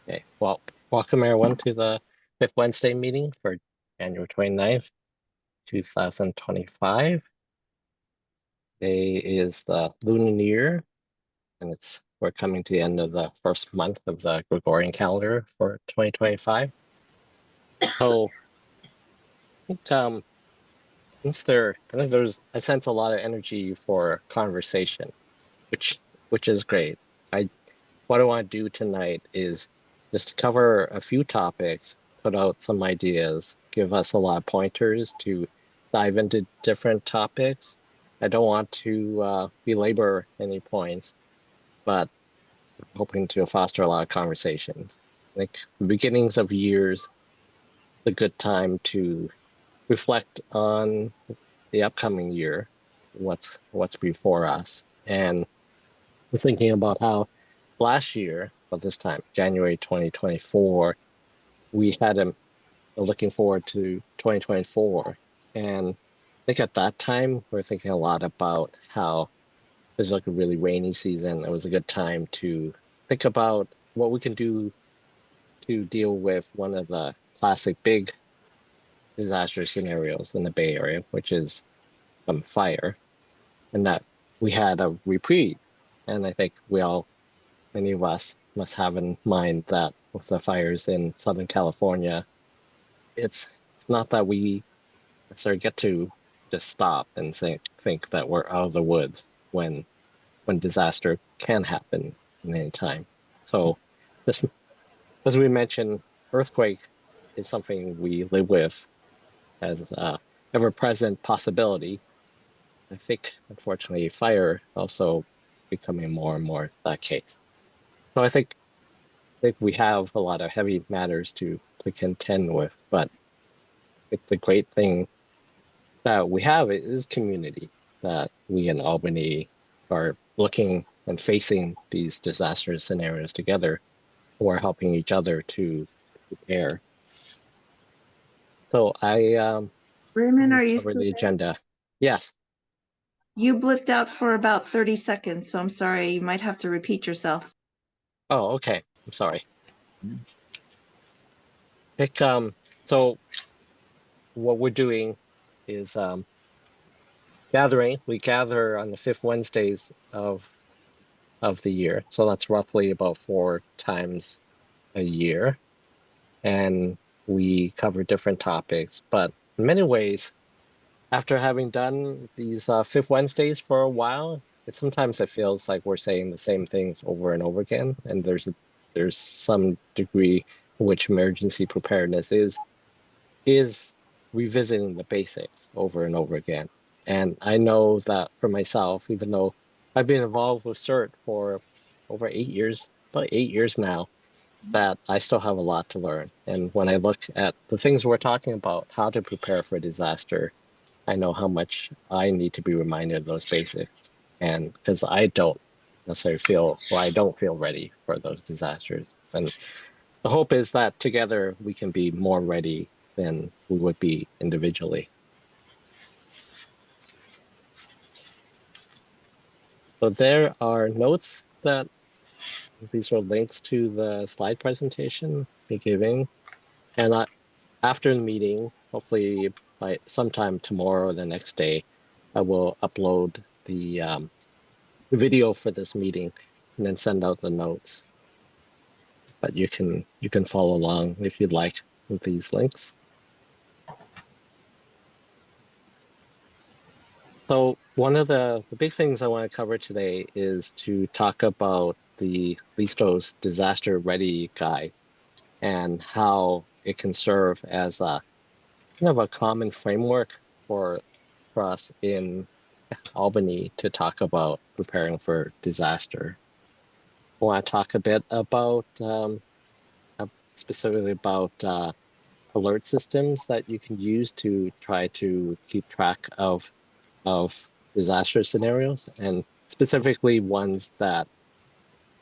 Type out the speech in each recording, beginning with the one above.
Okay, well, welcome everyone to the fifth Wednesday meeting for January 29th, 2025. Today is the lunar new year, and we're coming to the end of the first month of the Gregorian calendar for 2025. So I think I sense a lot of energy for conversation, which which is great. I What I want to do tonight is just cover a few topics, put out some ideas, give us a lot of pointers to dive into different topics. I don't want to belabor any points, but I'm hoping to foster a lot of conversations. Like the beginnings of years, a good time to reflect on the upcoming year, what's before us, and we're thinking about how last year, but this time, January 2024, we had looking forward to 2024. And I think at that time, we are thinking a lot about how it was like a really rainy season. It was a good time to think about what we can do to deal with one of the classic big disaster scenarios in the Bay Area, which is fire, and that we had a reprieve. And I think many of us must have in mind that with the fires in Southern California, it's not that we necessarily get to just stop and think that we're out of the woods when disaster can happen at any time. So this, as we mentioned, earthquake is something we live with as a ever-present possibility. I think, unfortunately, fire also becoming more and more that case. So I think we have a lot of heavy matters to contend with, but I think the great thing that we have is community, that we in Albany are looking and facing these disaster scenarios together. We're helping each other to prepare. So let Raymond, me are you cover still the there? agenda. Yes. You blipped out for about 30 seconds, so I'm sorry. You might have to repeat yourself. Oh, okay. I'm sorry. Pick, so what we're doing is gathering. We gather on the fifth Wednesdays of the year. So that's roughly about four times a year. And we cover different topics. But in many ways, after having done these fifth Wednesdays for a while, sometimes it feels like we're saying the same things over and over again. And there's some degree in which emergency preparedness is revisiting the basics over and over again. And I know that for myself, even though I've been involved with CERT for over 8 years, about 8 years now, that I still have a lot to learn. And when I look at the things we're talking about, how to prepare for disaster, I know how much I need to be reminded of those basics. And because I don't necessarily I don't feel ready for those disasters. And the hope is that together we can be more ready than we would be individually. So there are notes that these are links to the slide presentation we're giving. And after the meeting, hopefully by sometime tomorrow or the next day, I will upload the video for this meeting and then send out the notes. But you can follow along if you'd like with these links. So one of the big things I want to cover today is to talk about the LISTO's disaster ready guide and how it can serve as a kind of a common framework for us in Albany to talk about preparing for disaster. I want to talk a bit about specifically about alert systems that you can use to try to keep track of disaster scenarios, and specifically ones that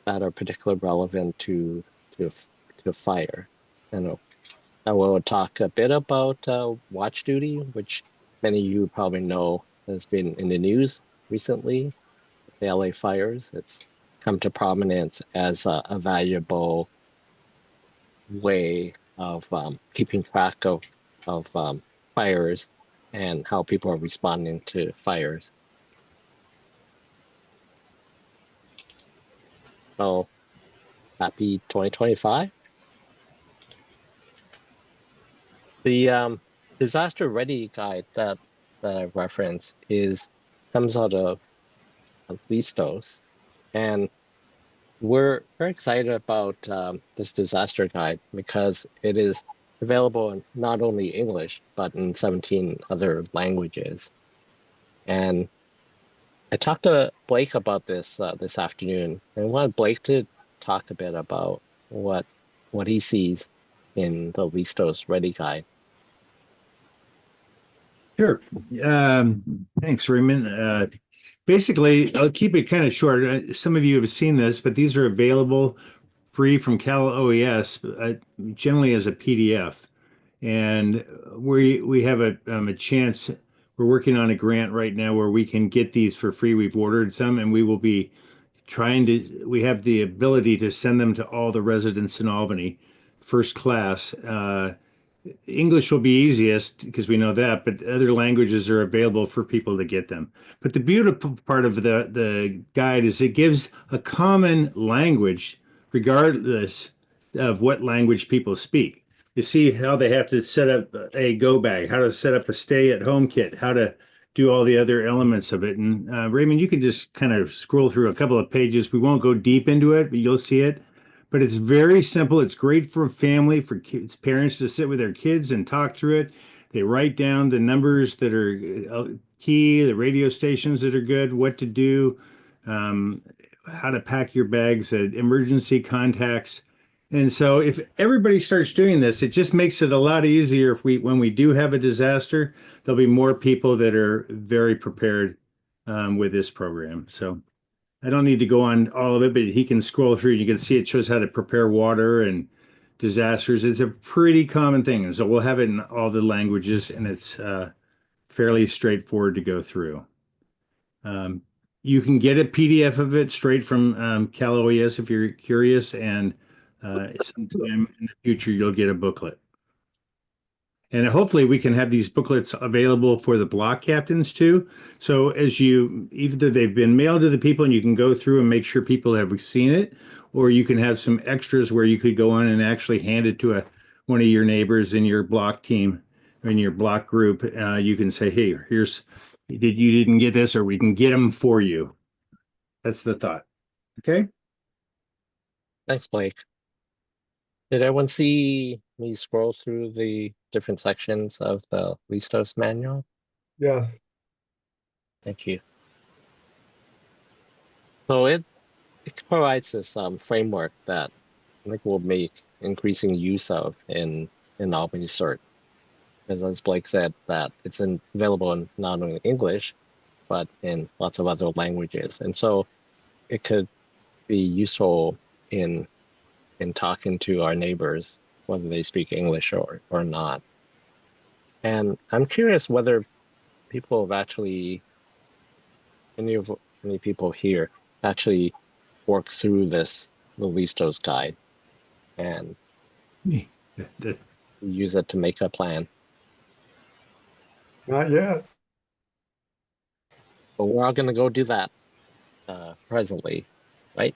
are particularly relevant to to fire. And I will talk a bit about watch duty, which many of you probably know has been in the news recently. The LA fires. It's come to prominence as a valuable way of keeping track of fires and how people are responding to fires. So happy 2025. The disaster ready guide that I reference comes out of Listos, and we're very excited about this disaster guide because it is available in not only English but in 17 other languages. And I talked to Blake about this this afternoon, and I wanted Blake to talk a bit about what he sees in the Listos Ready guide. Sure. Thanks, Raymond. Basically, I'll keep it kind of short. Some of you have seen this, but these are available free from Cal OES, generally as a PDF. And we have a chance. We're working on a grant right now where we can get these for free. We've ordered some, and we will be we have the ability to send them to all the residents in Albany, first class. English will be easiest because we know that, but other languages are available for people to get them. But the beautiful part of the guide is it gives a common language regardless of what language people speak. You see how they have to set up a go bag, how to set up a stay at home kit, how to do all the other elements of it. And Raymond, you can just kind of scroll through a couple of pages. We won't go deep into it, but you'll see it. But it's very simple. It's great for a family, for kids, parents to sit with their kids and talk through it. They write down the numbers that are key, the radio stations that are good, what to do, how to pack your bags, emergency contacts. And so if everybody starts doing this, it just makes it a lot easier when we do have a disaster, there'll be more people that are very prepared with this program. So I don't need to go on all of it, but he can scroll through. You can see it shows how to prepare water and disasters. It's a pretty common thing. And so we'll have it in all the languages, and it's fairly straightforward to go through. You can get a PDF of it straight from Cal OES if you're curious, and sometime in the future, you'll get a booklet. And hopefully we can have these booklets available for the block captains too. So either they've been mailed to the people and you can go through and make sure people have seen it, or you can have some extras where you could go on and actually hand it to one of your neighbors in your block team, or in your block group. You can say, hey, you didn't get this, or we can get them for you. That's the thought. Okay. Thanks, Blake. Did everyone see me scroll through the different sections of the Listos manual? Yeah. Thank you. So it provides this framework that I think we'll make increasing use of in Albany CERT. Because as Blake said, that it's available in not only English, but in lots of other languages. And so it could be useful in talking to our neighbors, whether they speak English or not. And I'm curious whether people have actually, any people here actually work through the Listos guide and use it to make a plan. Not yet. But we're all going to go do that presently, right?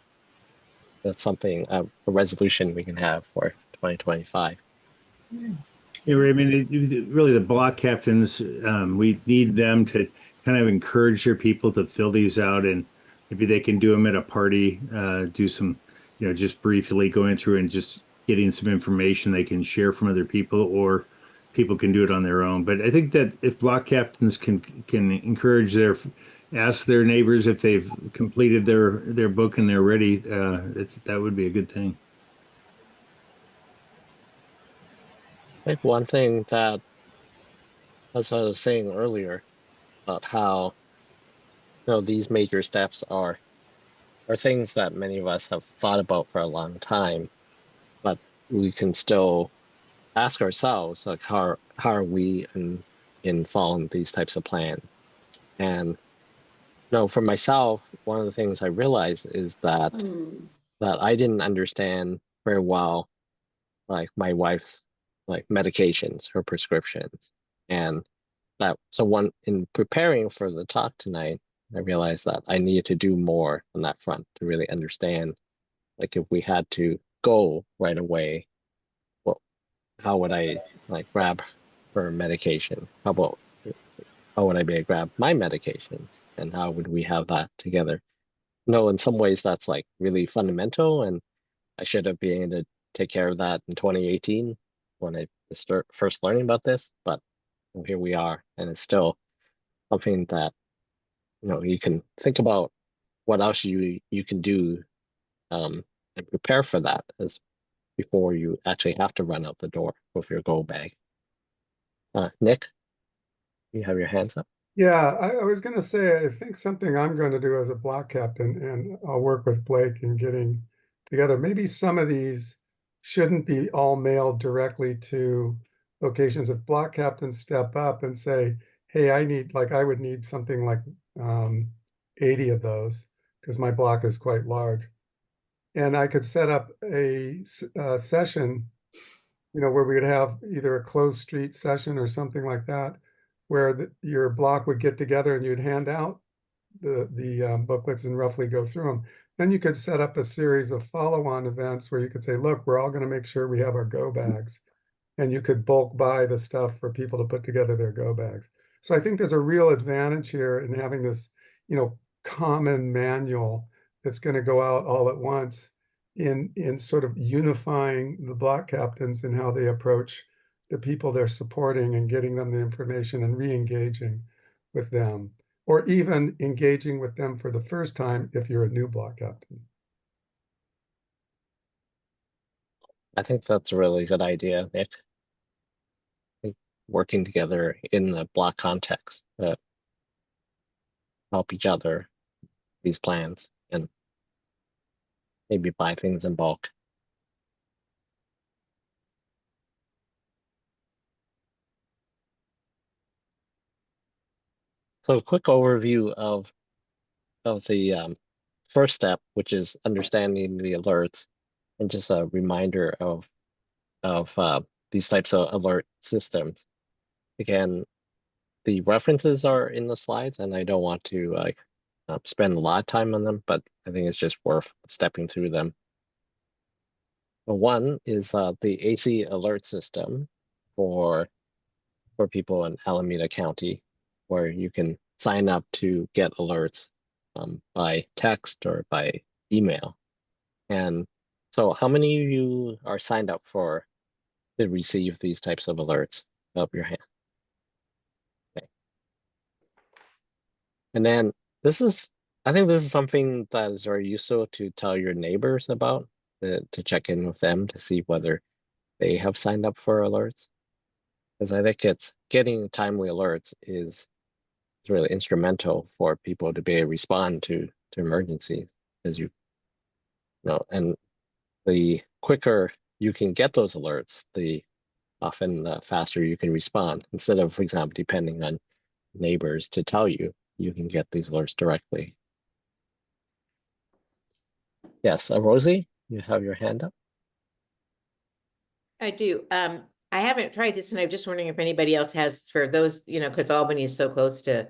That's something, a resolution we can have for 2025. Yeah, Raymond, really the block captains, we need them to kind of encourage their people to fill these out, and maybe they can do them at a party, do some, just briefly going through and just getting some information they can share from other people, or people can do it on their own. But I think that if block captains can encourage ask their neighbors if they've completed their book and they're ready, that would be a good thing. I think one thing that, as I was saying earlier, about how these major steps are things that many of us have thought about for a long time, but we can still ask ourselves, like, how are we in following these types of plans? And for myself, one of the things I realized is that I didn't understand very well like my wife's like medications, her prescriptions. And that so one in preparing for the talk tonight, I realized that I needed to do more on that front to really understand, like if we had to go right away, well, how would I like grab her medication? How would I be able to grab my medications? And how would we have that together? No, in some ways that's like really fundamental, and I should have been able to take care of that in 2018 when I start first learning about this, but here we are, and it's still something that you can think about what else you can do and prepare for that as before you actually have to run out the door with your go bag. Nick, you have your hands up. Yeah, I was going to say, I think something I'm going to do as a block captain, and I'll work with Blake in getting together. Maybe some of these shouldn't be all mailed directly to locations. If block captains step up and say, hey, I would need something like 80 of those because my block is quite large. And I could set up a session, where we would have either a closed street session or something like that, where your block would get together and you'd hand out the booklets and roughly go through them. Then you could set up a series of follow-on events where you could say, look, we're all going to make sure we have our go bags. And you could bulk buy the stuff for people to put together their go bags. So I think there's a real advantage here in having this, common manual that's going to go out all at once in sort of unifying the block captains and how they approach the people they're supporting and getting them the information and re-engaging with them, or even engaging with them for the first time if you're a new block captain. I think that's a really good idea, Nick. Working together in the block context that help each other these plans and maybe buy things in bulk. So a quick overview of the first step, which is understanding the alerts, and just a reminder of these types of alert systems. Again, the references are in the slides, and I don't want to spend a lot of time on them, but I think it's just worth stepping through them. One is the AC alert system for people in Alameda County, where you can sign up to get alerts by text or by email. And so how many of you are signed up to receive these types of alerts? Up your hand. Okay. And then I think this is something that is very useful to tell your neighbors about, to check in with them to see whether they have signed up for alerts. Because I think it's getting timely alerts is really instrumental for people to be able to respond to emergencies, as and the quicker you can get those alerts, often the faster you can respond. Instead of, for example, depending on neighbors to tell you, you can get these alerts directly. Yes, Rosie, you have your hand up. I do. I haven't tried this, and I'm just wondering if anybody else has, for those, because Albany is so close to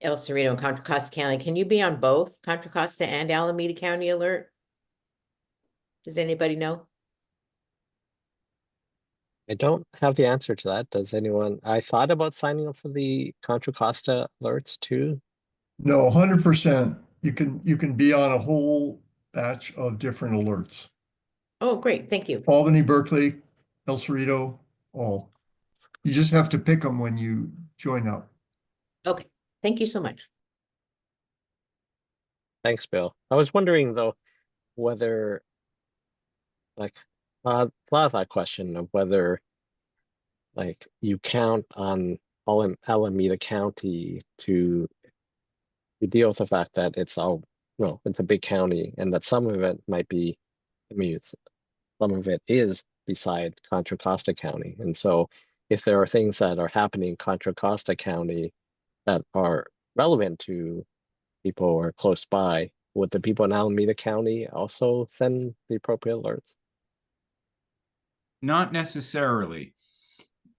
El Cerrito and Contra Costa County. Can you be on both Contra Costa and Alameda County alert? Does anybody know? I don't have the answer to that. Does anyone? I thought about signing up for the Contra Costa alerts too. No, 100%. You can be on a whole batch of different alerts. Oh, great. Thank you. Albany, Berkeley, El Cerrito, all. You just have to pick them when you join up. Okay. Thank you so much. Thanks, Bill. I was wondering though, whether a lot of that question of whether you count on Alameda County to deal with the fact that it's it's a big county and that some of it might be, some of it is beside Contra Costa County. And so if there are things that are happening in Contra Costa County that are relevant to people who are close by, would the people in Alameda County also send the appropriate alerts? Not necessarily.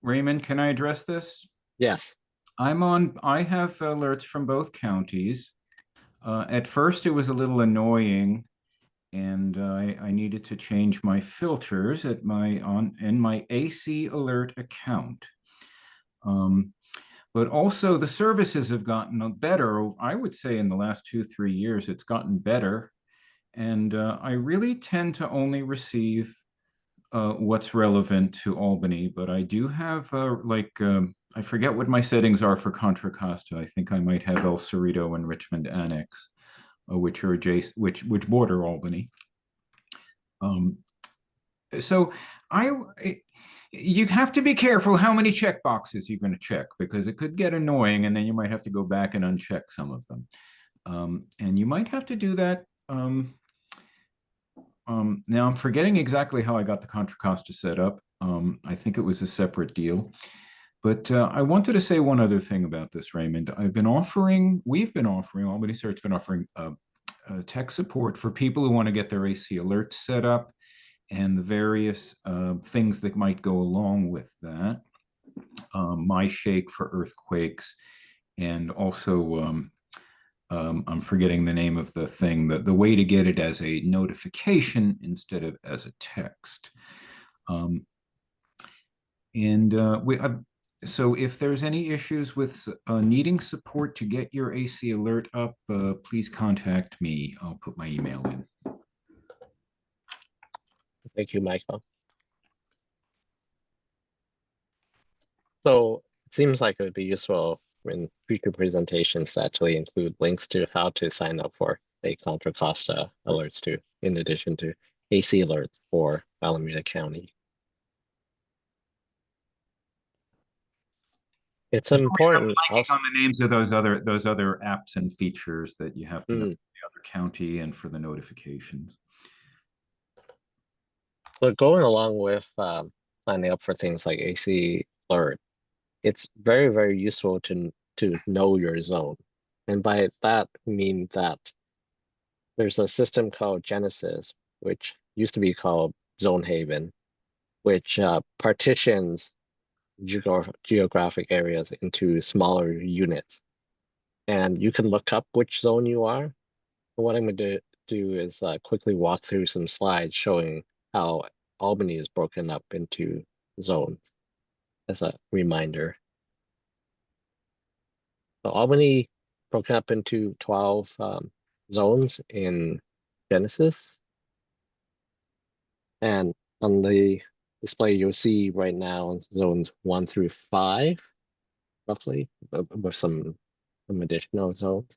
Raymond, can I address this? Yes. I have alerts from both counties. At first, it was a little annoying, and I needed to change my filters in my AC alert account. But also the services have gotten better. I would say in the last 2-3 years, it's gotten better. And I really tend to only receive what's relevant to Albany, but I do have I forget what my settings are for Contra Costa. I think I might have El Cerrito and Richmond Annex, which are adjacent, which border Albany. So you have to be careful how many check boxes you're going to check, because it could get annoying, and then you might have to go back and uncheck some of them. And you might have to do that. Now I'm forgetting exactly how I got the Contra Costa set up. I think it was a separate deal. But I wanted to say one other thing about this, Raymond. Albany CERT's been offering tech support for people who want to get their AC alerts set up, and the various things that might go along with that. MyShake for earthquakes, and also I'm forgetting the name of the thing, the way to get it as a notification instead of as a text. So if there's any issues with needing support to get your AC alert up, please contact me. I'll put my email in. Thank you, Michael. So it seems like it would be useful in future presentations to actually include links to how to sign up for a Contra Costa alerts too, in addition to AC alerts for Alameda County. It's important also on the names of those other apps and features that you have to know for the other county and for the notifications. But going along with signing up for things like AC alert, it's very, very useful to know your zone. And by that, I mean that there's a system called Genesis, which used to be called Zone Haven, which partitions geographic areas into smaller units. And you can look up which zone you are. But what I'm going to do is quickly walk through some slides showing how Albany is broken up into zones as a reminder. So Albany broken up into 12 zones in Genesis. And on the display, you'll see right now zones 1 through 5, roughly, with some additional zones.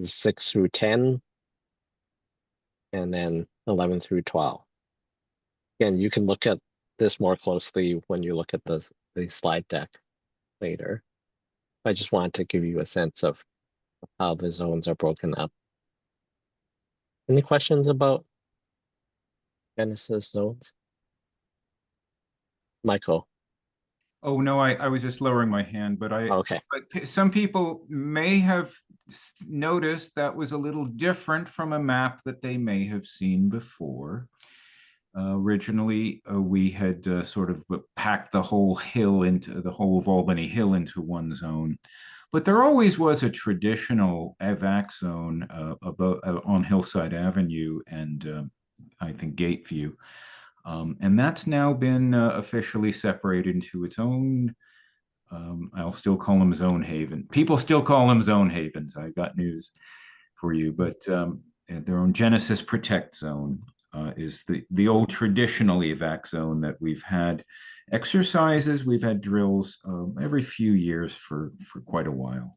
6 through 10, and then 11 through 12. Again, you can look at this more closely when you look at the slide deck later. I just wanted to give you a sense of how the zones are broken up. Any questions about Genesis zones? Michael? Oh, no, I was just lowering my hand, but Okay. But some people may have noticed that was a little different from a map that they may have seen before. Originally, we had sort of packed the whole of Albany Hill into one zone, but there always was a traditional evac zone on Hillside Avenue and I think Gateview. And that's now been officially separated into its own, I'll still call them zone haven. People still call them zone havens. I got news for you, but their own Genesis Protect Zone is the old traditional evac zone that we've had exercises, we've had drills every few years for quite a while.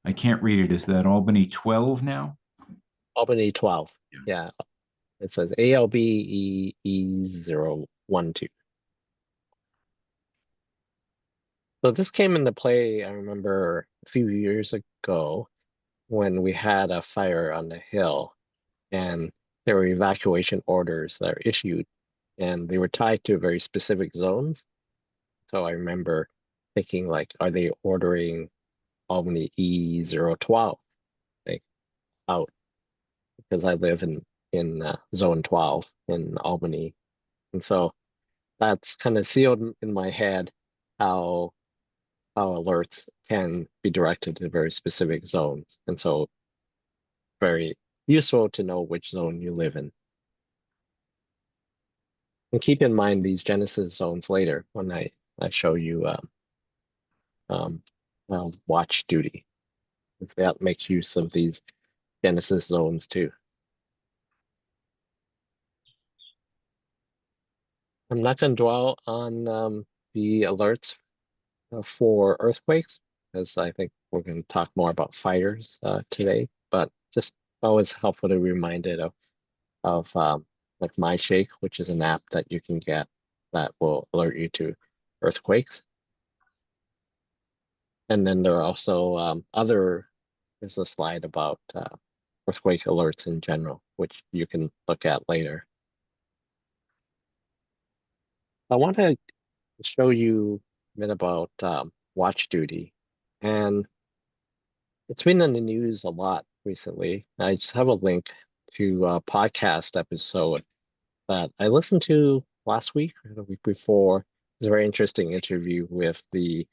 I can't read it. Is that Albany 12 now? Albany 12. Yeah. It says ALB E012. So this came into play, I remember a few years ago when we had a fire on the hill, and there were evacuation orders that were issued, and they were tied to very specific zones. So I remember thinking, like, are they ordering Albany E012 like out? Because I live in zone 12 in Albany. And so that's kind of sealed in my head how alerts can be directed to very specific zones. And so very useful to know which zone you live in. And keep in mind these Genesis zones later when I show you watch duty. That makes use of these Genesis zones too. I'm not going to dwell on the alerts for earthquakes, because I think we're going to talk more about fires today, but just always helpful to be reminded of like MyShake, which is an app that you can get that will alert you to earthquakes. And then there are also there's a slide about earthquake alerts in general, which you can look at later. I want to show you a bit about watch duty. And it's been in the news a lot recently. I just have a link to a podcast episode that I listened to last week or the week before. It was a very interesting interview with the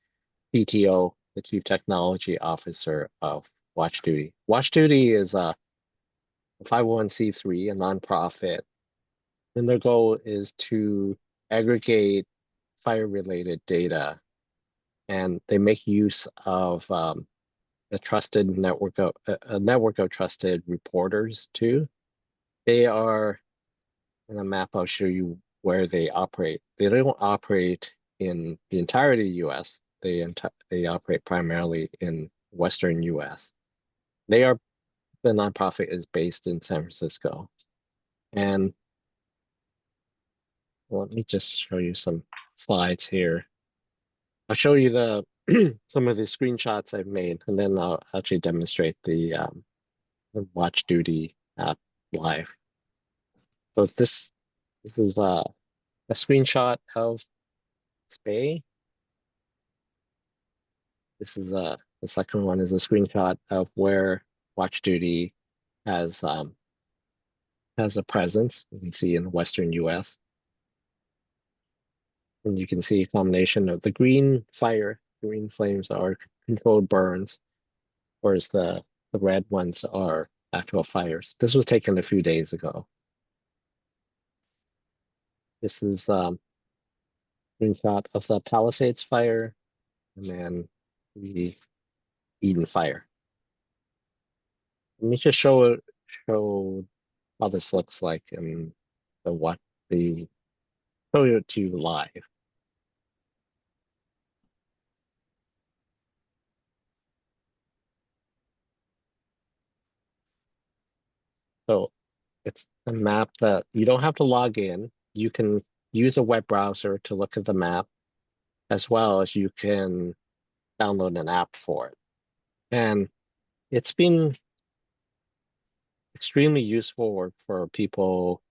CTO, the Chief Technology Officer of Watch Duty. Watch Duty is a 501c3, a nonprofit, and their goal is to aggregate fire-related data, and they make use of a trusted network of a network of trusted reporters too. They are, in a map I'll show you where they operate. They don't operate in the entirety of the US. They operate primarily in Western US. The nonprofit is based in San Francisco. And let me just show you some slides here. I'll show you some of the screenshots I've made, and then I'll actually demonstrate the Watch Duty app live. So this is a screenshot of Spey. The second one is a screenshot of where Watch Duty has a presence. You can see in the Western US. And you can see a combination of the green flames are controlled burns, whereas the red ones are actual fires. This was taken a few days ago. This is screenshot of the Palisades fire, and then the Eden fire. Let me just show how this looks like and show it to you live. So it's a map that you don't have to log in. You can use a web browser to look at the map, as well as you can download an app for it. And it's been extremely useful for people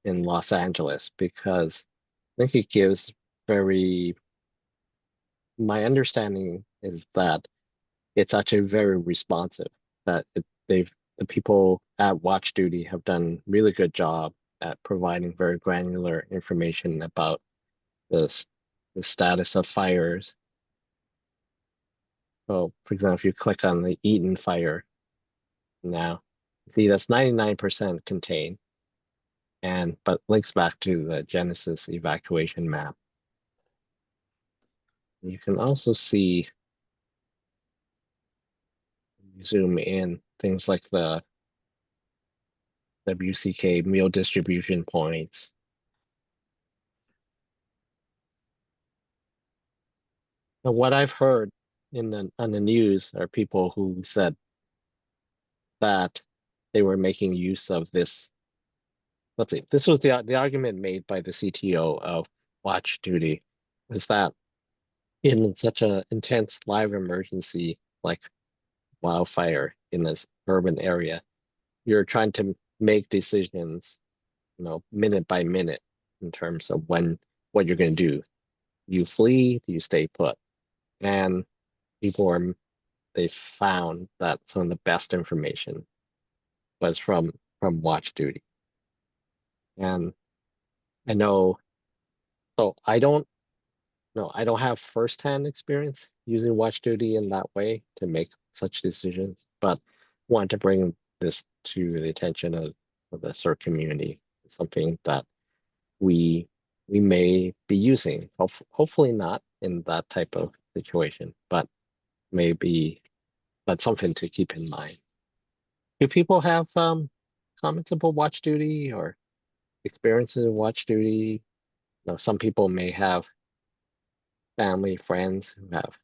in Los Angeles, because I think it gives my understanding is that it's actually very responsive, that the people at Watch Duty have done really good job at providing very granular information about the status of fires. So, for example, if you click on the Eaton fire now, see that's 99% contained, but links back to the Genesis evacuation map. You can also see, zoom in, things like the WCK meal distribution points. Now, what I've heard on the news are people who said that they were making use of this. Let's see, this was the argument made by the CTO of Watch Duty, was that in such an intense live emergency like wildfire in this urban area, you're trying to make decisions, minute by minute in terms of what you're going to do. You flee, do you stay put? And they found that some of the best information was from Watch Duty. And I know So I don't have firsthand experience using watch duty in that way to make such decisions, but want to bring this to the attention of the CERT community. Something that we may be using. Hopefully not in that type of situation, but maybe that's something to keep in mind. Do people have comments about watch duty or experiences in watch duty? You know, some people may have family, friends who have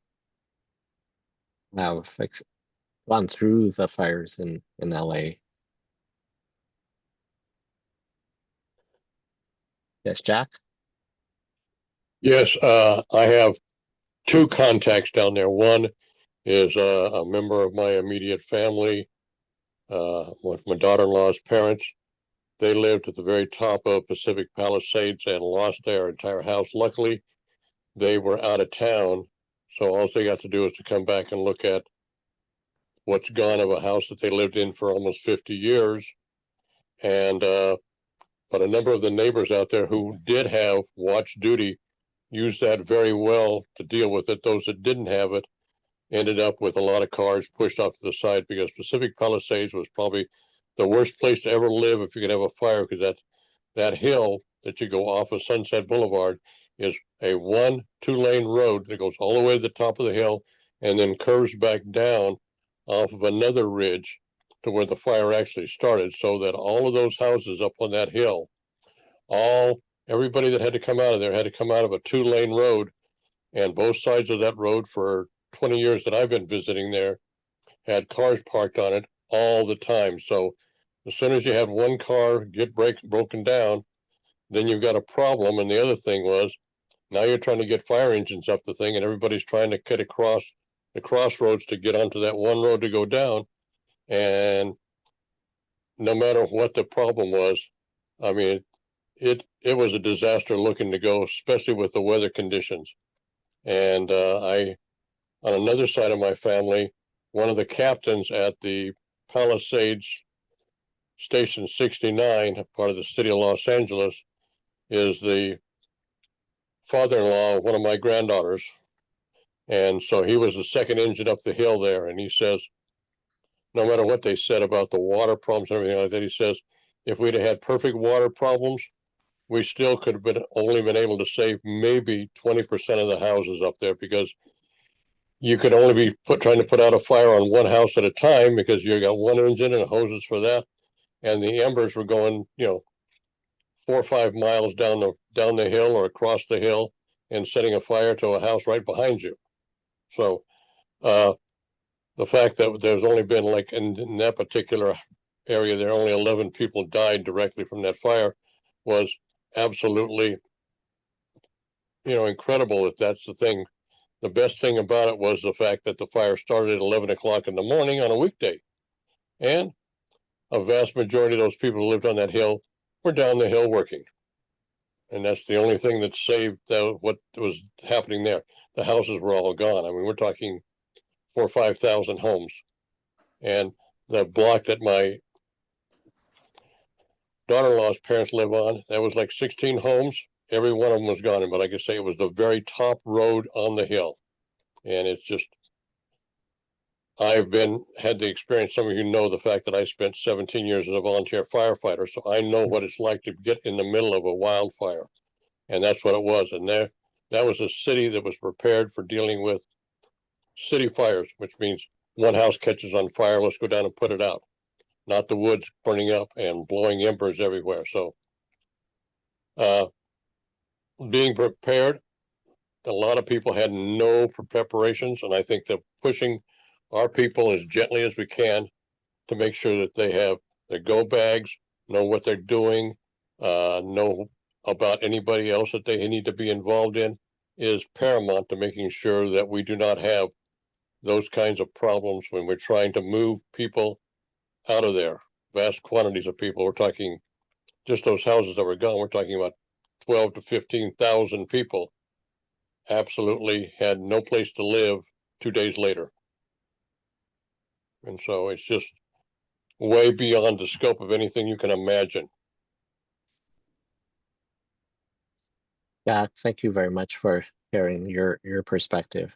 gone through the fires in LA. Yes, Jack? Yes, I have two contacts down there. One is a member of my immediate family, with my daughter-in-law's parents. They lived at the very top of Pacific Palisades and lost their entire house. Luckily, they were out of town, so all they got to do is to come back and look at what's gone of a house that they lived in for almost 50 years. And but a number of the neighbors out there who did have watch duty used that very well to deal with it. Those that didn't have it ended up with a lot of cars pushed off to the side, because Pacific Palisades was probably the worst place to ever live if you could have a fire, because that hill that you go off of Sunset Boulevard is a 2-lane road that goes all the way to the top of the hill and then curves back down off of another ridge to where the fire actually started, so that all of those houses up on that hill, everybody that had to come out of there had to come out of a 2-lane road, and both sides of that road for 20 years that I've been visiting there had cars parked on it all the time. So as soon as you had one car get broken down, then you've got a problem. And the other thing was, now you're trying to get fire engines up the thing, and everybody's trying to cut across the crossroads to get onto that one road to go down. And no matter what the problem was, I mean, it was a disaster looking to go, especially with the weather conditions. And on another side of my family, one of the captains at the Palisades Station 69, part of the city of Los Angeles, is the father-in-law of one of my granddaughters. And so he was the second engine up the hill there. And he says, no matter what they said about the water problems and everything like that, he says, if we'd have had perfect water problems, we still could have only been able to save maybe 20% of the houses up there, because you could only be trying to put out a fire on one house at a time, because you got one engine and hoses for that, and the embers were going, 4 or 5 miles down the hill or across the hill and setting a fire to a house right behind you. So the fact that there's only been, like, in that particular area, there only 11 people died directly from that fire was absolutely, incredible, if that's the thing. The best thing about it was the fact that the fire started at 11 o'clock in the morning on a weekday. And a vast majority of those people who lived on that hill were down the hill working. And that's the only thing that saved what was happening there. The houses were all gone. I mean, we're talking 4,000 or 5,000 homes. And the block that my daughter-in-law's parents live on, that was like 16 homes. Every one of them was gone. But like I say, it was the very top road on the hill. And it's just, I've had the experience. Some of you know the fact that I spent 17 years as a volunteer firefighter, so I know what it's like to get in the middle of a wildfire, and that's what it was. And that was a city that was prepared for dealing with city fires, which means one house catches on fire, let's go down and put it out, not the woods burning up and blowing embers everywhere. So, being prepared, a lot of people had no preparations, and I think that pushing our people as gently as we can to make sure that they have their go bags, know what they're doing, know about anybody else that they need to be involved in, is paramount to making sure that we do not have those kinds of problems when we're trying to move people out of there. Vast quantities of people. We're talking just those houses that were gone. We're talking about 12 to 15,000 people absolutely had no place to live 2 days later. And so it's just way beyond the scope of anything you can imagine. Yeah, thank you very much for sharing your perspective.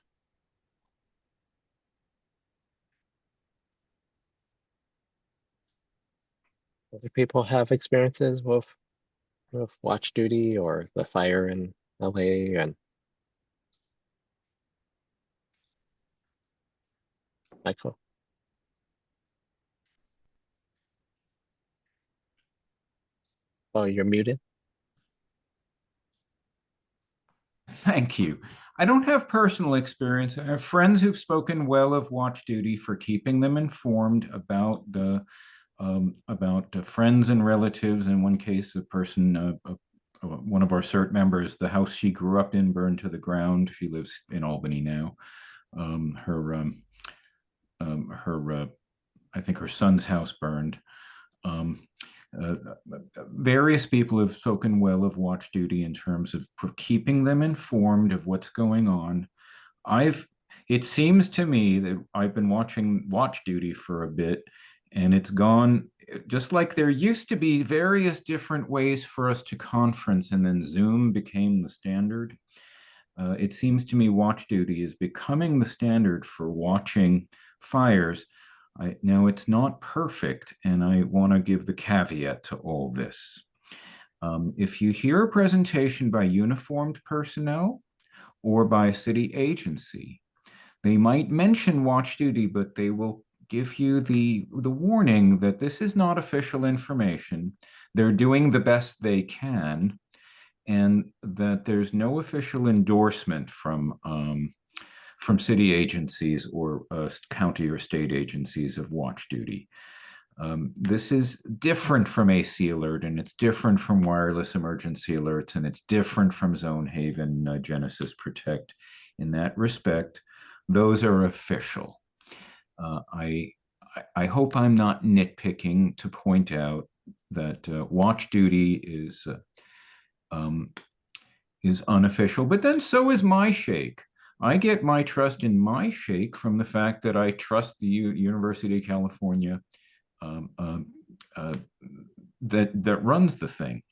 Other people have experiences with watch duty or the fire in LA and Michael. Oh, you're muted. Thank you. I don't have personal experience. I have friends who've spoken well of watch duty for keeping them informed about friends and relatives. In one case, a person, one of our CERT members, the house she grew up in burned to the ground. She lives in Albany now. I think her son's house burned. Um, Various people have spoken well of watch duty in terms of keeping them informed of what's going on. It seems to me that I've been watching watch duty for a bit, and it's gone just like there used to be various different ways for us to conference, and then Zoom became the standard. It seems to me watch duty is becoming the standard for watching fires. Now, it's not perfect, and I want to give the caveat to all this. If you hear a presentation by uniformed personnel or by a city agency, they might mention watch duty, but they will give you the warning that this is not official information. They're doing the best they can, and that there's no official endorsement from city agencies or county or state agencies of watch duty. This is different from AC Alert, and it's different from wireless emergency alerts, and it's different from Zone Haven, Genesis Protect. In that respect, those are official. I hope I'm not nitpicking to point out that watch duty is unofficial, but then so is my shake. I get my trust in my shake from the fact that I trust the University of California that runs the thing.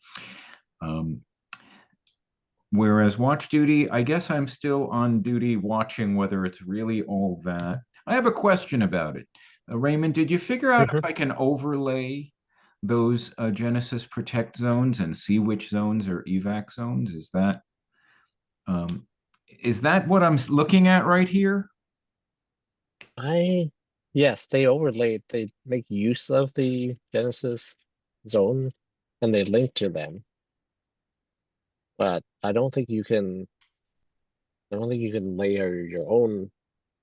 Whereas watch duty, I guess I'm still on duty watching whether it's really all that. I have a question about it. Raymond, did you figure out if I can overlay those Genesis Protect zones and see which zones are evac zones? Is that what I'm looking at right here? Yes, they overlaid, they make use of the Genesis zone and they link to them. But I don't think you can layer your own,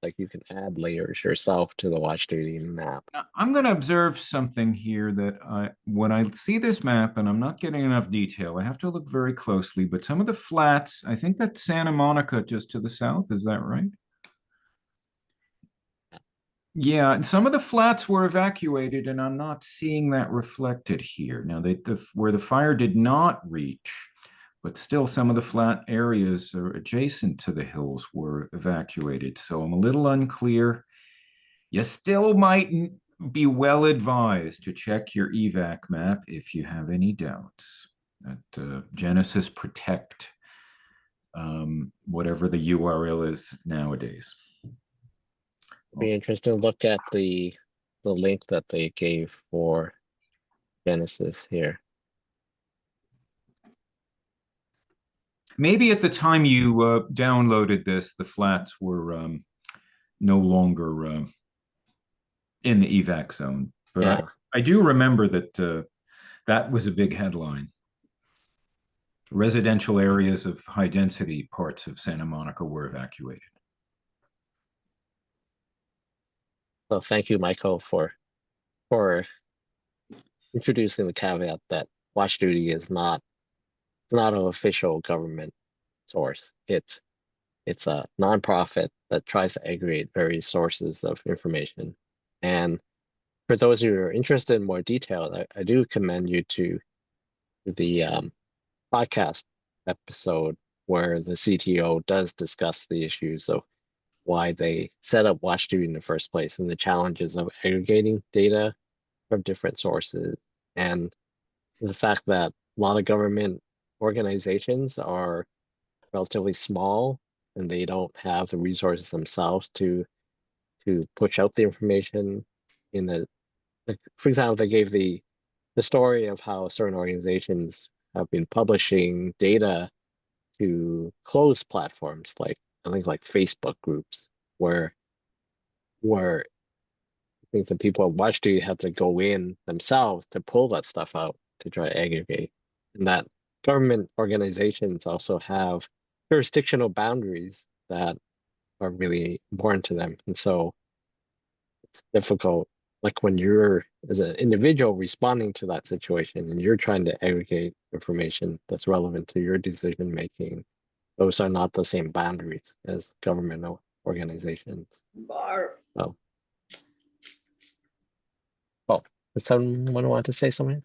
like you can add layers yourself to the watch duty map. I'm going to observe something here that when I see this map, and I'm not getting enough detail, I have to look very closely, but some of the flats, I think that's Santa Monica just to the south, is that right? Yeah, and some of the flats were evacuated, and I'm not seeing that reflected here. Now, where the fire did not reach, but still some of the flat areas are adjacent to the hills were evacuated. So I'm a little unclear. You still might be well advised to check your evac map if you have any doubts. At Genesis Protect, whatever the URL is nowadays. Be interesting to look at the link that they gave for Genesis here. Maybe at the time you downloaded this, the flats were no longer in the evac zone. But Yeah. I do remember that that was a big headline. Residential areas of high density parts of Santa Monica were evacuated. So thank you, Michael, for introducing the caveat that watch duty is not an official government source. It's a nonprofit that tries to aggregate various sources of information. And for those who are interested in more detail, I do commend you to the podcast episode where the CTO does discuss the issues of why they set up watch duty in the first place and the challenges of aggregating data from different sources, and the fact that a lot of government organizations are relatively small and they don't have the resources themselves to push out the information in the, like, for example, they gave the story of how certain organizations have been publishing data to closed platforms, like I think like Facebook groups, where I think the people at WatchD have to go in themselves to pull that stuff out to try to aggregate. And that government organizations also have jurisdictional boundaries that are really important to them. And so it's difficult, like when you're as an individual responding to that situation and you're trying to aggregate information that's relevant to your decision making, those are not the same boundaries as government organizations. Oh, oh, does someone want to say something?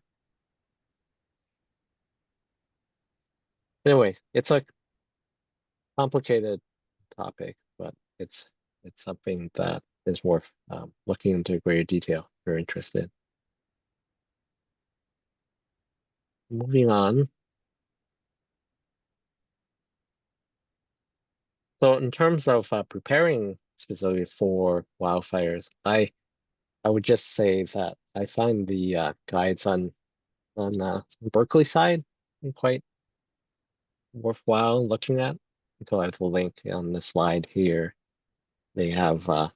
Anyway, it's a complicated topic, but it's something that is worth looking into greater detail if you're interested. Moving on. So in terms of preparing specifically for wildfires, I would just say that I find the guides on Berkeley side quite worthwhile looking at. So I have the link on the slide here. They have a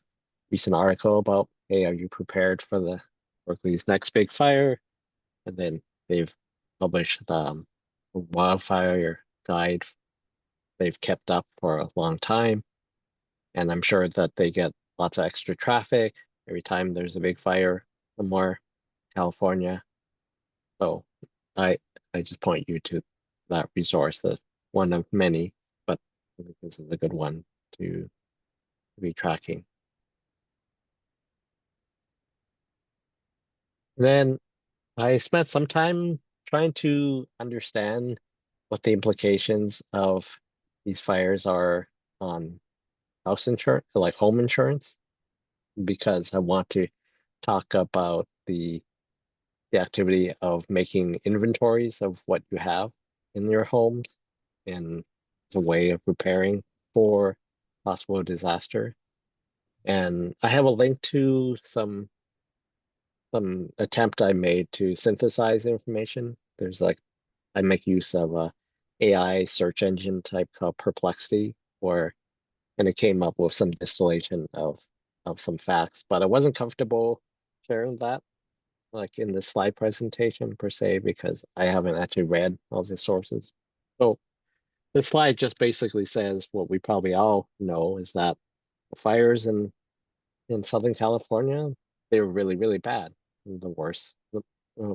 recent article about, hey, are you prepared for the Berkeley's next big fire? And then they've published a wildfire guide they've kept up for a long time. And I'm sure that they get lots of extra traffic every time there's a big fire somewhere, California. So I just point you to that resource, that's one of many, but I think this is a good one to be tracking. Then I spent some time trying to understand what the implications of these fires are on house insurance, like home insurance, because I want to talk about the activity of making inventories of what you have in your homes and as a way of preparing for possible disaster. And I have a link to some attempt I made to synthesize information. There's like, I make use of a AI search engine type called Perplexity, and it came up with some distillation of some facts, but I wasn't comfortable sharing that like in the slide presentation per se, because I haven't actually read all the sources. So the slide just basically says what we probably all know, is that the fires in Southern California, they were really, really bad. The worst, the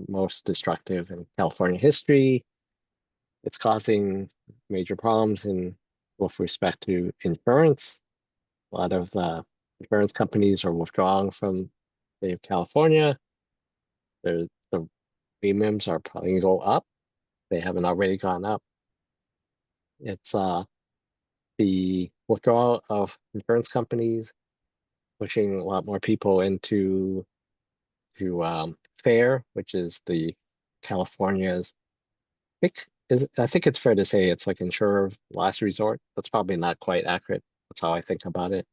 most destructive in California history. It's causing major problems with respect to insurance. A lot of the insurance companies are withdrawing from the state of California. The premiums are probably going to go up. They haven't already gone up. It's the withdrawal of insurance companies, pushing a lot more people into FAIR, which is the California's, I think it's fair to say it's like insurer of last resort. That's probably not quite accurate. That's how I think about it.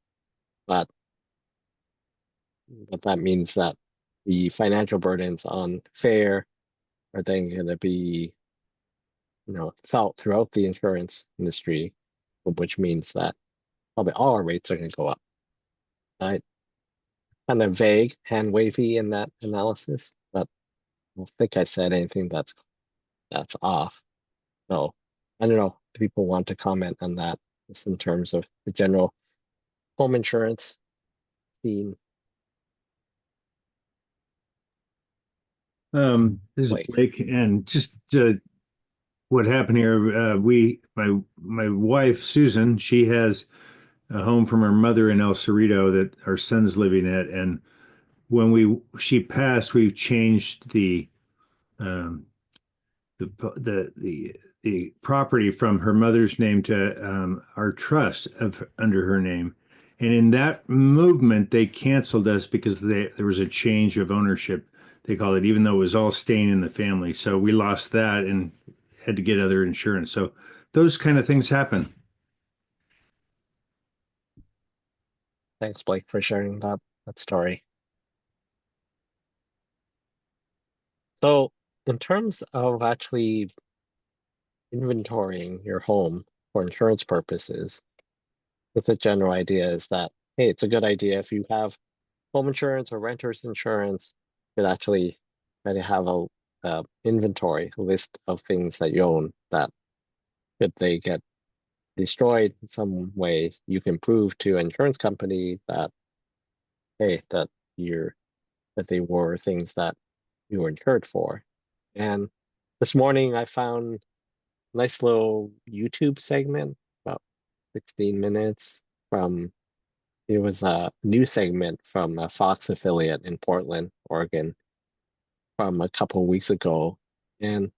But that means that the financial burdens on FAIR are then going to be, felt throughout the insurance industry, which means that probably all our rates are going to go up. I kind of vague, hand wavy in that analysis, but I don't think I said anything that's off. So I don't know if people want to comment on that, just in terms of the general home insurance theme. This is Blake, and just what happened here. My wife Susan, she has a home from her mother in El Cerrito that our son's living at, and when she passed, we've changed the property from her mother's name to our trust under her name. And in that movement, they canceled us because there was a change of ownership, they call it, even though it was all staying in the family. So we lost that and had to get other insurance. So those kind of things happen. Thanks, Blake, for sharing that story. So in terms of actually inventorying your home for insurance purposes, the general idea is that, hey, it's a good idea if you have home insurance or renter's insurance, you actually try to have a inventory, a list of things that you own that if they get destroyed in some way, you can prove to an insurance company that, hey, that they were things that you were insured for. And this morning I found a nice little YouTube segment, about 16 minutes from, it was a news segment from a Fox affiliate in Portland, Oregon, from a couple of weeks ago, and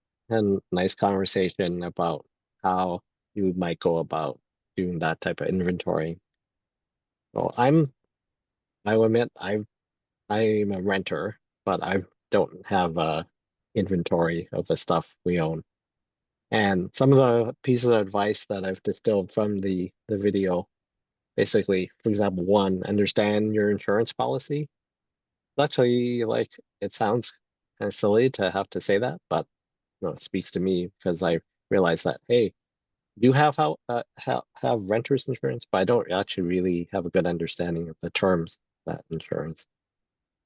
nice conversation about how you might go about doing that type of inventory. Well, I will admit I'm a renter, but I don't have a inventory of the stuff we own. And some of the pieces of advice that I've distilled from the video, basically, for example, one, understand your insurance policy. It's actually, like, it sounds kind of silly to have to say that, but it speaks to me because I realized that, hey, you have renter's insurance, but I don't actually really have a good understanding of the terms of that insurance.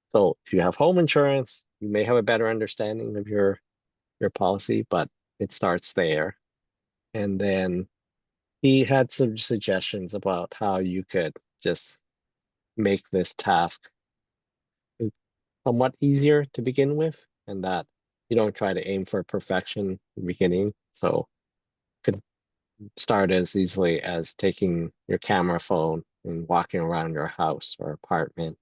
So if you have home insurance, you may have a better understanding of your policy, but it starts there. And then he had some suggestions about how you could just make this task somewhat easier to begin with, and that you don't try to aim for perfection in the beginning. So could start as easily as taking your camera phone and walking around your house or apartment,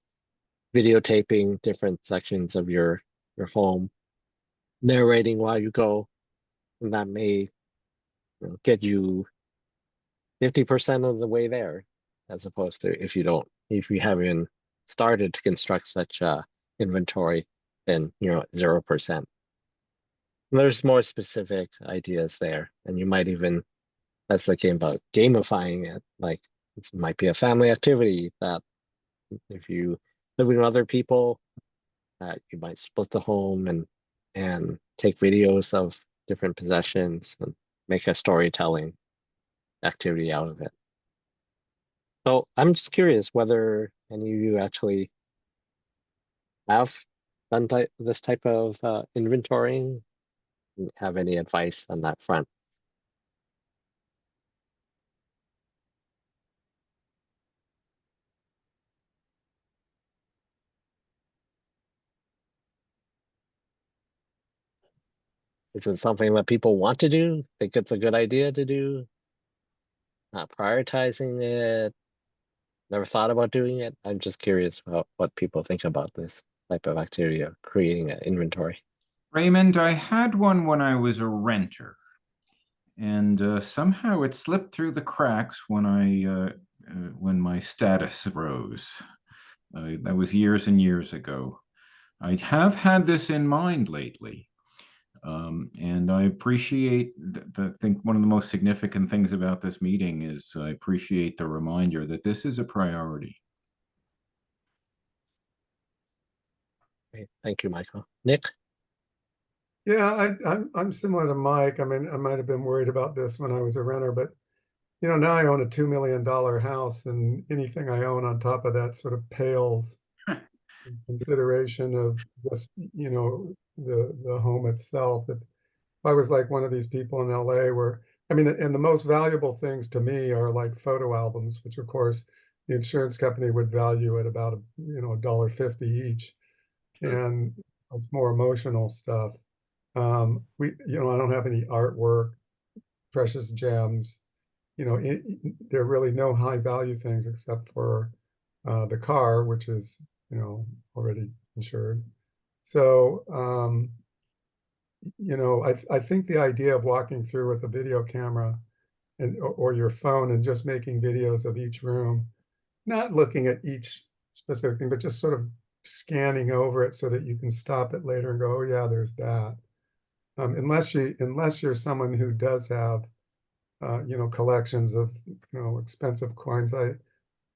videotaping different sections of your home, narrating while you go, and that may get you 50% of the way there, as opposed to if you haven't started to construct such a inventory, then 0%. There's more specific ideas there, and you might even, that's the game about gamifying it. Like, this might be a family activity that if you live with other people, you might split the home and take videos of different possessions and make a storytelling activity out of it. So I'm just curious whether any of you actually have done this type of inventorying and have any advice on that front. Is it something that people want to do, think it's a good idea to do, not prioritizing it, never thought about doing it? I'm just curious about what people think about this type of activity of creating an inventory. Raymond, I had one when I was a renter, and somehow it slipped through the cracks when my status rose. That was years and years ago. I have had this in mind lately, and I appreciate. I think one of the most significant things about this meeting is I appreciate the reminder that this is a priority. Great. Thank you, Michael. Nick? Yeah, I'm similar to Mike. I mean, I might have been worried about this when I was a renter, but now I own a $2 million house, and anything I own on top of that sort of pales in consideration of just, the home itself. If I was like one of these people in LA where, I mean, and the most valuable things to me are like photo albums, which of course the insurance company would value at about, $1.50 each. And it's more emotional stuff. I don't have any artwork, precious gems. There are really no high value things except for the car, which is, already insured. So, I think the idea of walking through with a video camera or your phone and just making videos of each room, not looking at each specific thing, but just sort of scanning over it so that you can stop it later and go, oh yeah, there's that. Unless you're someone who does have collections of, expensive coins. I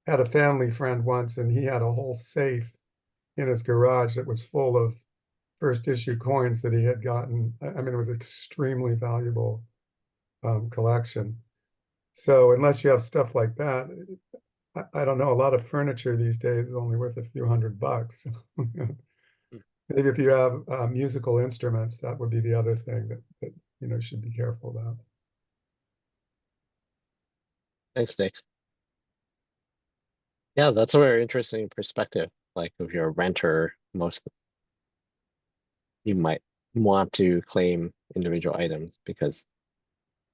had a family friend once, and he had a whole safe in his garage that was full of first issue coins that he had gotten. I mean, it was extremely valuable collection. So unless you have stuff like that, I don't know, a lot of furniture these days is only worth a few $100. Maybe if you have musical instruments, that would be the other thing that you should be careful about. Thanks, Nick. Yeah, that's a very interesting perspective. Like if you're a renter, you might want to claim individual items because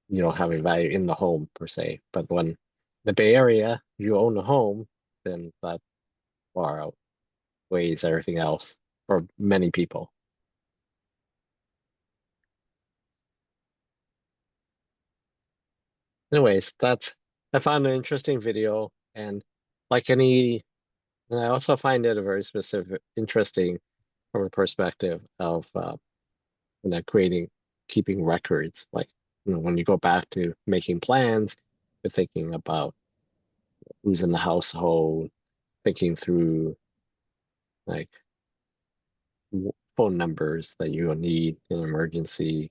you don't have a value in the home per se. But when the Bay Area, you own a home, then that far outweighs everything else for many people. Anyways, I found an interesting video, and like and I also find it a very interesting from a perspective of keeping records. Like when you go back to making plans, you're thinking about who's in the household, thinking through like phone numbers that you will need in an emergency,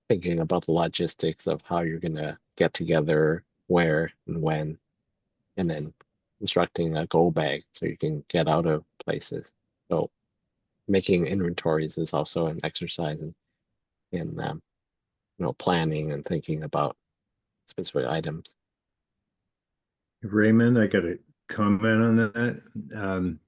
thinking about the logistics of how you're gonna get together, where and when, and then constructing a go bag so you can get out of places. So making inventories is also an exercise in planning and thinking about specific items. Raymond, I got a comment on that.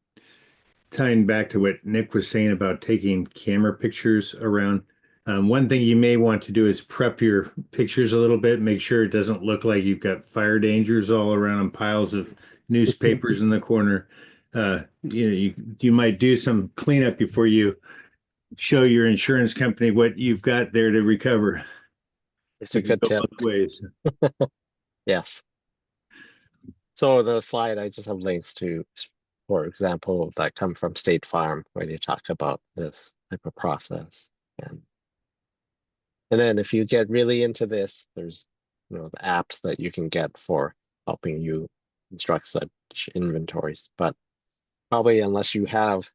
Tying back to what Nick was saying about taking camera pictures around. One thing you may want to do is prep your pictures a little bit, make sure it doesn't look like you've got fire dangers all around and piles of newspapers in the corner. You might do some cleanup before you show your insurance company what you've got there to recover. It's a good tip. Both ways. Yes. So the slide, I just have links to, for example, that come from State Farm, where they talk about this type of process. And then if you get really into this, there's the apps that you can get for helping you construct such inventories. But probably unless you have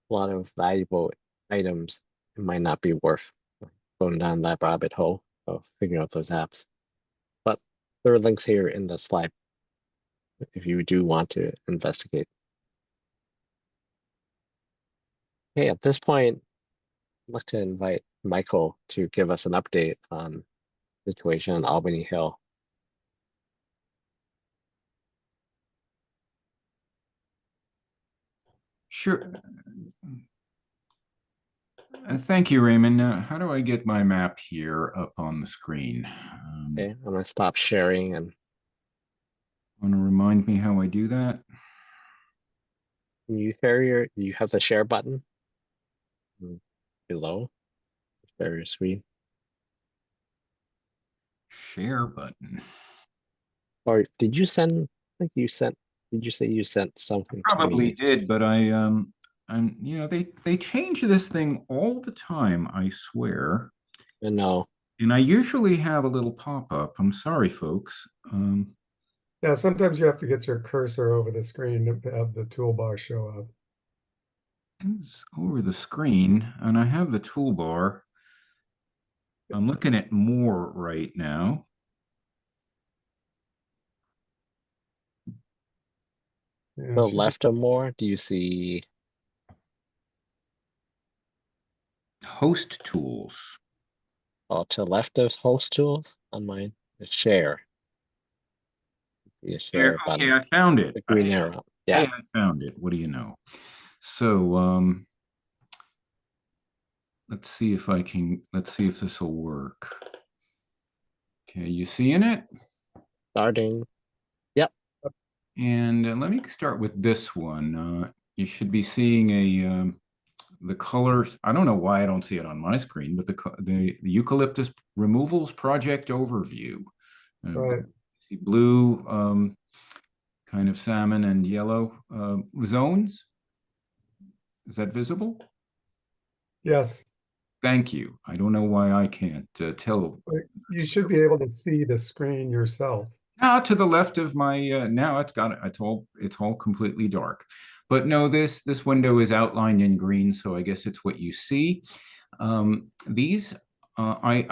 a lot of valuable items, it might not be worth going down that rabbit hole of figuring out those apps. But there are links here in the slide if you do want to investigate. Hey, at this point, I'd like to invite Michael to give us an update on the situation on Albany Hill. Sure. Thank you, Raymond. How do I get my map here up on the screen? Okay, I'm gonna stop sharing and want to remind me how I do that? you have the share button below. Share your screen. Share button. Or did you send? I think you sent. Did you say you sent something to Probably me? did, but I'm they change this thing all the time, I swear. No. And I usually have a little pop-up. I'm sorry, folks. Yeah, sometimes you have to get your cursor over the screen to have the toolbar show up. It's over the screen, and I have the toolbar. I'm looking at more right now. Yeah, The left of more, do you see Host tools? to left of host tools on mine? It's share. The share button. Okay, I found it. The green arrow. Yeah. Hey, I found it. What do you know? So let's see if this will work. Okay, you seeing it? Starting. Yep. And let me start with this one. You should be seeing the colors. I don't know why I don't see it on my screen, but the Eucalyptus removals project overview. Right. See blue, kind of salmon and yellow zones. Is that visible? Yes. Thank you. I don't know why I can't tell. You should be able to see the screen yourself. Now to the left of my, now it's all completely dark. But no, this window is outlined in green, so I guess it's what you see. I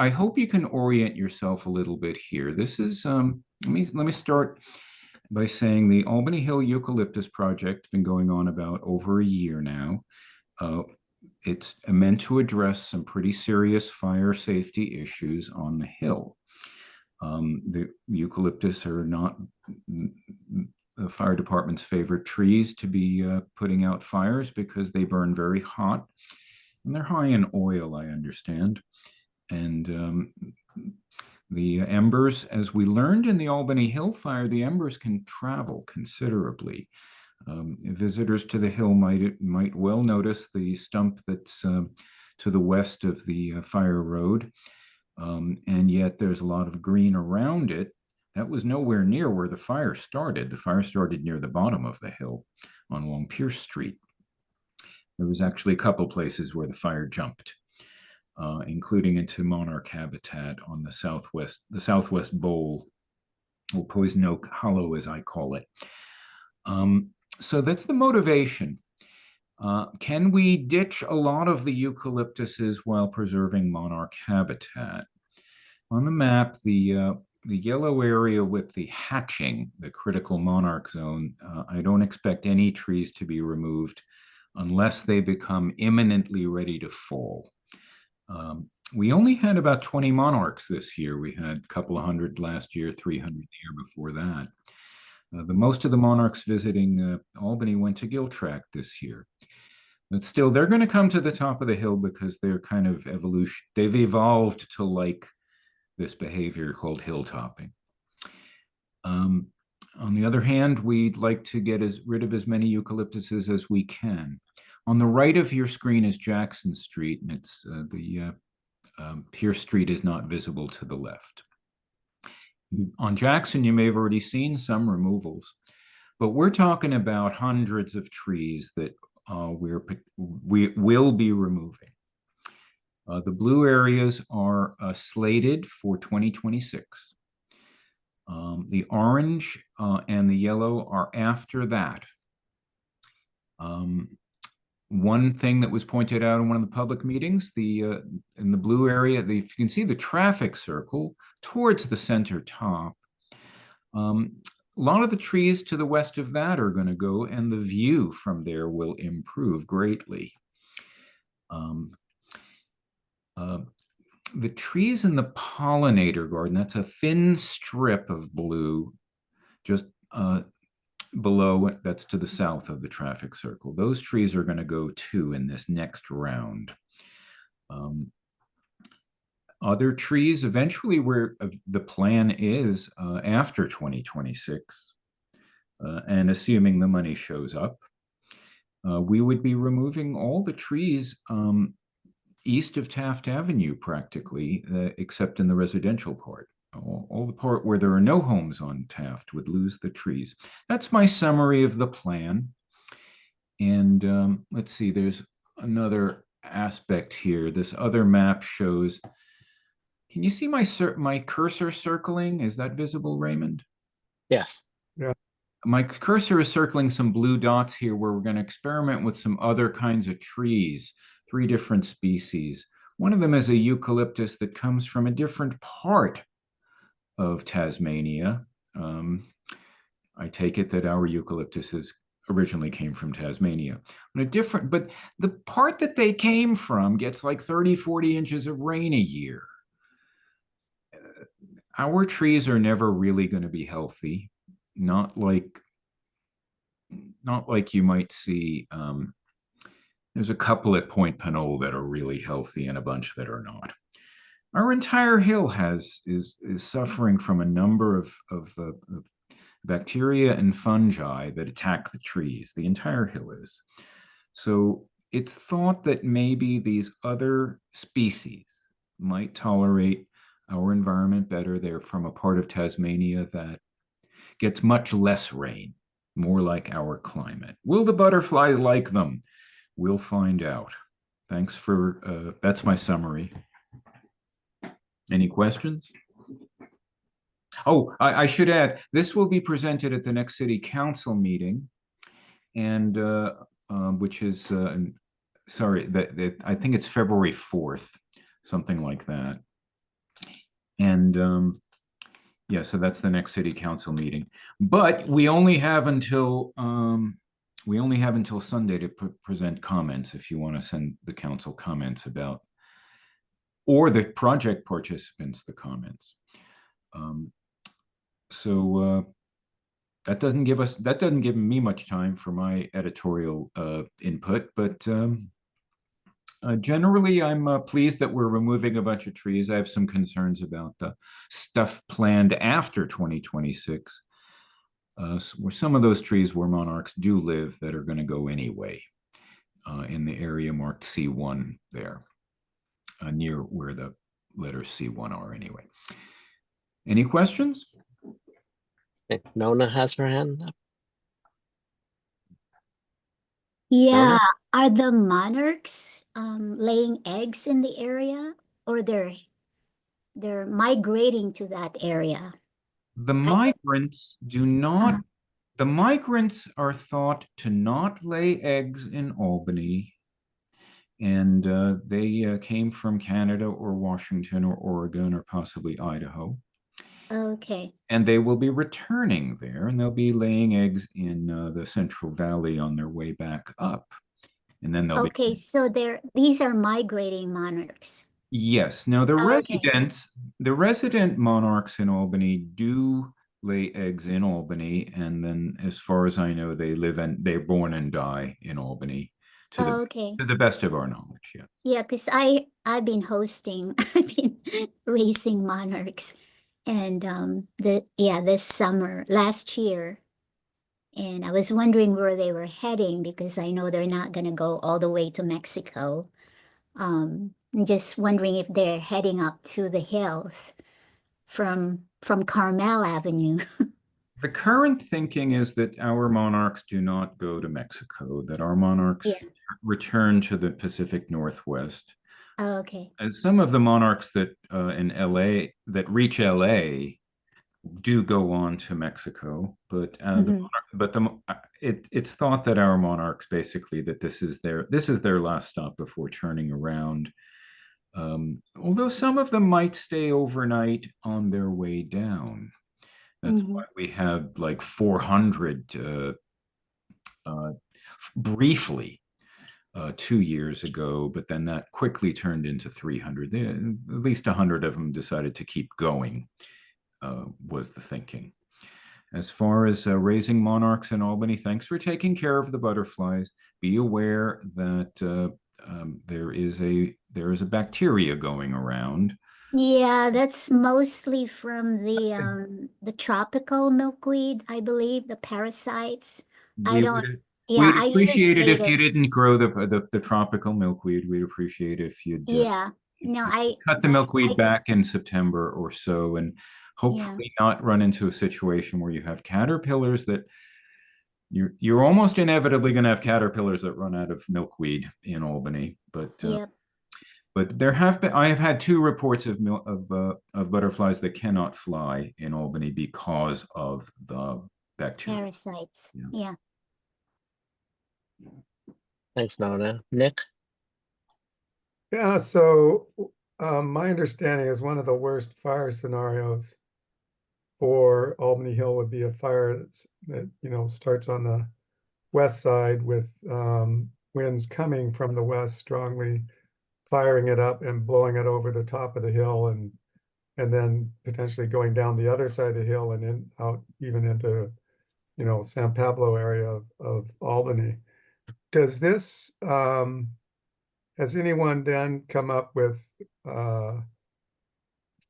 hope you can orient yourself a little bit here. This is, let me start by saying the Albany Hill Eucalyptus project has been going on about over a year now. It's meant to address some pretty serious fire safety issues on the hill. The eucalyptus are not the fire department's favorite trees to be putting out fires because they burn very hot and they're high in oil, I understand. And the embers, as we learned in the Albany Hill fire, the embers can travel considerably. Visitors to the hill might well notice the stump that's to the west of the fire road. And yet there's a lot of green around it. That was nowhere near where the fire started. The fire started near the bottom of the hill on along Pierce Street. There was actually a couple places where the fire jumped, including into monarch habitat on the southwest bowl, or Poison Oak Hollow, as I call it. So that's the motivation. Can we ditch a lot of the eucalyptuses while preserving monarch habitat? On the map, the yellow area with the hatching, the critical monarch zone, I don't expect any trees to be removed unless they become imminently ready to fall. We only had about 20 monarchs this year. We had a couple of hundred last year, 300 the year before that. The most of the monarchs visiting Albany went to Giltrap this year. But still, they're going to come to the top of the hill because they're kind of evolution. They've evolved to like this behavior called hilltopping. On the other hand, we'd like to get rid of as many eucalyptuses as we can. On the right of your screen is Jackson Street, and it's Pierce Street is not visible to the left. On Jackson, you may have already seen some removals, but we're talking about hundreds of trees that we will be removing. The blue areas are slated for 2026. The orange and the yellow are after that. One thing that was pointed out in one of the public meetings, in the blue area, if you can see the traffic circle towards the center top, a lot of the trees to the west of that are going to go, and the view from there will improve greatly. The trees in the pollinator garden, that's a thin strip of blue just below, that's to the south of the traffic circle. Those trees are going to go too in this next round. Other trees, eventually where the plan is after 2026, and assuming the money shows up, we would be removing all the trees east of Taft Avenue practically, except in the residential part. All the part where there are no homes on Taft would lose the trees. That's my summary of the plan. And let's see, there's another aspect here. This other map shows, can you see my cursor circling? Is that visible, Raymond? Yes. Yeah. My cursor is circling some blue dots here where we're going to experiment with some other kinds of trees, 3 different species. One of them is a eucalyptus that comes from a different part of Tasmania. I take it that our eucalyptuses originally came from Tasmania. But the part that they came from gets like 30, 40 inches of rain a year. Our trees are never really going to be healthy, not like you might see. There's a couple at Point Pinole that are really healthy and a bunch that are not. Our entire hill is suffering from a number of bacteria and fungi that attack the trees. The entire hill is. So it's thought that maybe these other species might tolerate our environment better. They're from a part of Tasmania that gets much less rain, more like our climate. Will the butterflies like them? We'll find out. Thanks for, that's my summary. Any questions? Oh, I should add, this will be presented at the next city council meeting, and which is sorry, I think it's February 4th, something like that. And yeah, so that's the next city council meeting. But we only have until Sunday to present comments if you want to send the council comments about, or the project participants the comments. So that doesn't give me much time for my editorial input, but generally I'm pleased that we're removing a bunch of trees. I have some concerns about the stuff planned after 2026, where some of those trees where monarchs do live that are going to go anyway, in the area marked C1 there, near where the letters C1 are anyway. Any questions? Okay, Nona has her hand up. Yeah, Nona? are the monarchs laying eggs in the area, or they're migrating to that area? The migrants do not, the migrants are thought to not lay eggs in Albany, and they came from Canada or Washington or Oregon or possibly Idaho. Okay. And they will be returning there, and they'll be laying eggs in the Central Valley on their way back up. And then they'll Okay, so these are migrating monarchs. Yes. Now the Okay. resident monarchs in Albany do lay eggs in Albany, and then as far as I know, they're born and die in Albany to Okay. the best of our knowledge. Yeah. Yeah, because I've been raising monarchs, and this summer last year, and I was wondering where they were heading because I know they're not gonna go all the way to Mexico. I'm just wondering if they're heading up to the hills from Carmel Avenue. The current thinking is that our monarchs do not go to Mexico, that our monarchs return to the Pacific Northwest. Oh, okay. And some of the monarchs that in LA that reach LA do go on to Mexico, but it's thought that our monarchs basically that this is their last stop before turning around. Although some of them might stay overnight on their way down. That's why we have like 400 briefly 2 years ago, but then that quickly turned into 300. At least 100 of them decided to keep going, was the thinking. As far as raising monarchs in Albany, thanks for taking care of the butterflies. Be aware that there is a bacteria going around. Yeah, that's mostly from the tropical milkweed, I believe, the parasites. I We'd use appreciate it if you native. didn't grow the tropical milkweed. We'd appreciate if you'd Yeah, no, cut the milkweed back in September or so, and hopefully not run into a situation where you have caterpillars that you're almost inevitably going to have caterpillars that run out of milkweed in Albany. But there have been, I have had 2 reports of butterflies that cannot fly in Albany because of the bacteria. Parasites. Yeah. Thanks, Nona. Nick? Yeah, so my understanding is one of the worst fire scenarios for Albany Hill would be a fire that starts on the west side with winds coming from the west strongly, firing it up and blowing it over the top of the hill, and then potentially going down the other side of the hill and out even into San Pablo area of Albany. Does this has anyone then come up with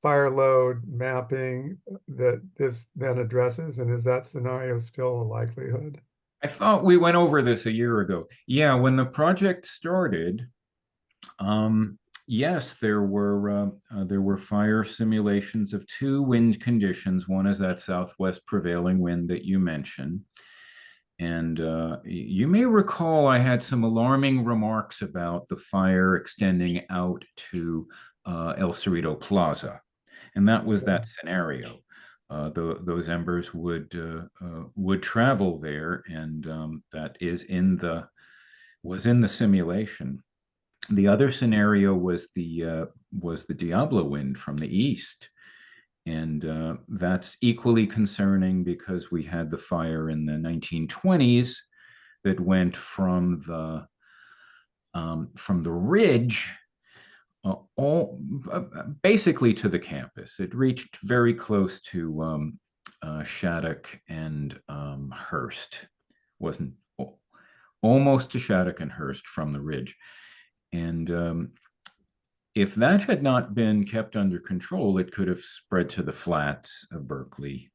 fire load mapping that this then addresses, and is that scenario still a likelihood? I thought we went over this a year ago. Yeah, when the project started, yes, there were fire simulations of 2 wind conditions. One is that southwest prevailing wind that you mentioned. And you may recall I had some alarming remarks about the fire extending out to El Cerrito Plaza. And that was that scenario. those embers would travel there, and that was in the simulation. The other scenario was the Diablo wind from the east, and that's equally concerning because we had the fire in the 1920s that went from the ridge basically to the campus. It reached very close to Shattuck and Hearst. Wasn't almost to Shattuck and Hearst from the ridge. And if that had not been kept under control, it could have spread to the flats of Berkeley.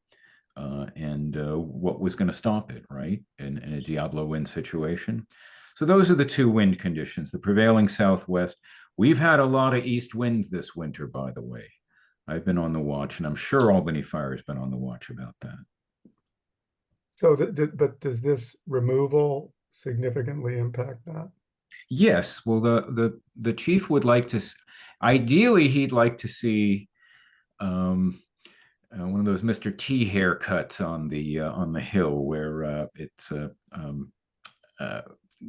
And what was going to stop it, right? In a Diablo wind situation. So those are the two wind conditions, the prevailing southwest. We've had a lot of east winds this winter, by the way. I've been on the watch, and I'm sure Albany Fire has been on the watch about that. So, but does this removal significantly impact that? Yes. Well, the chief would like to, ideally, he'd like to see one of those Mr. T haircuts on the hill where it's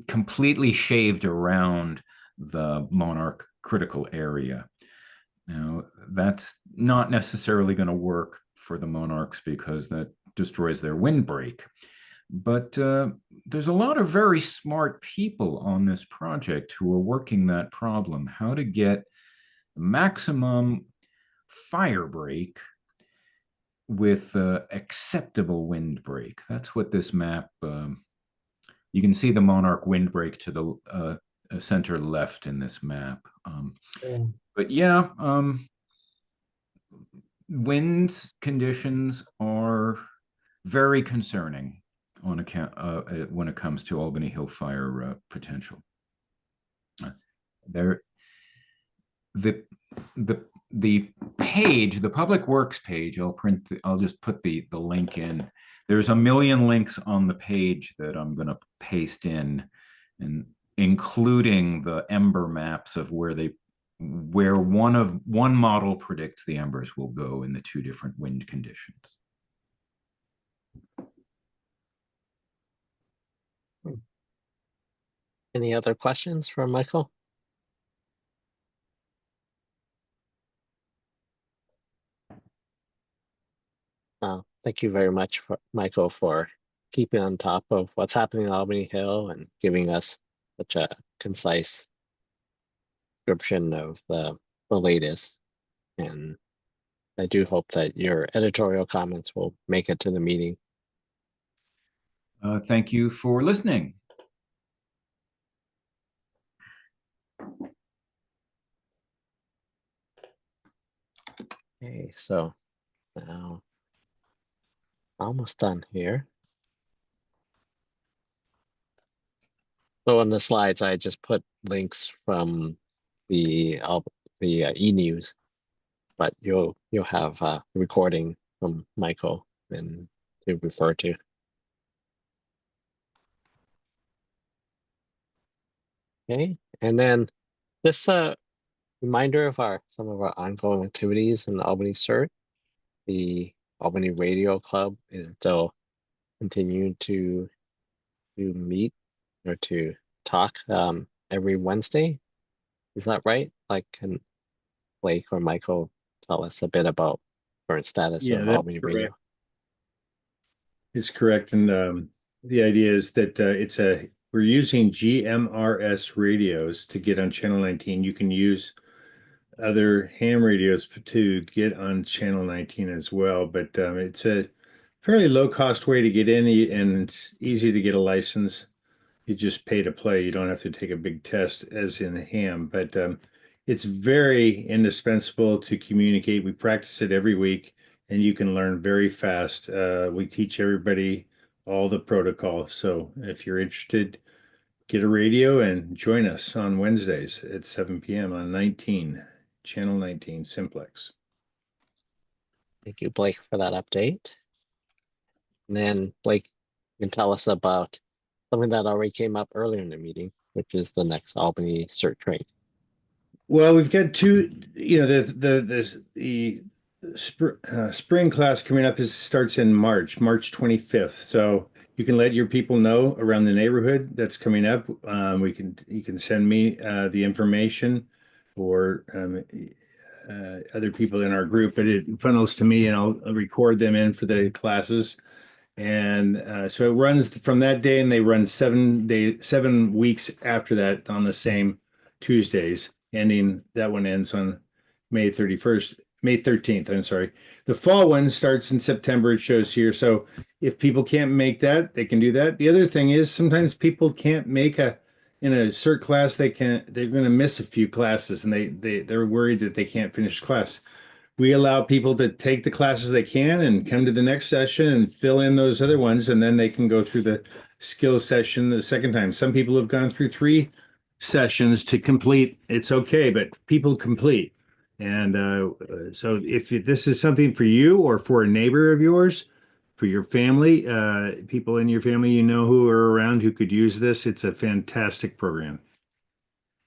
completely shaved around the monarch critical area. Now, that's not necessarily going to work for the monarchs because that destroys their windbreak. But there's a lot of very smart people on this project who are working that problem, how to get the maximum fire break with acceptable windbreak. That's what this map, you can see the monarch windbreak to the center left in this map. But yeah, wind conditions are very concerning on account when it comes to Albany Hill fire potential. The page, the Public Works page, I'll just put the link in. There's a million links on the page that I'm going to paste in, and including the ember maps of where one model predicts the embers will go in the two different wind conditions. Any other questions for Michael? Thank you very much, Michael, for keeping on top of what's happening in Albany Hill and giving us such a concise description of the latest. And I do hope that your editorial comments will make it to the meeting. Thank you for listening. Okay, so now almost done here. So on the slides, I just put links from the e-news, but you'll have a recording from Michael and to refer to. Okay, and then this reminder of some of our ongoing activities in the Albany CERT. The Albany Radio Club is still continuing to meet or to talk every Wednesday. Is that right? Like, can Blake or Michael tell us a bit about current status of Albany Radio? It's correct, and the idea is that we're using GMRS radios to get on channel 19. You can use other ham radios to get on channel 19 as well, but it's a fairly low-cost way to get in, and it's easy to get a license. You just pay to play. You don't have to take a big test as in ham, but it's very indispensable to communicate. We practice it every week, and you can learn very fast. We teach everybody all the protocol. So if you're interested, get a radio and join us on Wednesdays at 7 p.m. on channel 19 Simplex. Thank you, Blake, for that update. And then Blake, you can tell us about something that already came up earlier in the meeting, which is the next Albany CERT train. Well, we've got two, there's the spring class coming up starts in March 25th. So you can let your people know around the neighborhood that's coming up. You can send me the information or other people in our group, but it funnels to me and I'll record them in for the classes. And so it runs from that day, and they run 7 weeks after that on the same Tuesdays, ending that one ends on May 13th. I'm sorry. The fall one starts in September, it shows here. So if people can't make that, they can do that. The other thing is sometimes people can't make in a CERT class, they're going to miss a few classes, and they're worried that they can't finish class. We allow people to take the classes they can and come to the next session and fill in those other ones, and then they can go through the skills session the second time. Some people have gone through 3 sessions to complete. It's okay, but people complete. And so if this is something for you or for a neighbor of yours, for your family, people in your family you know who are around who could use this, it's a fantastic program.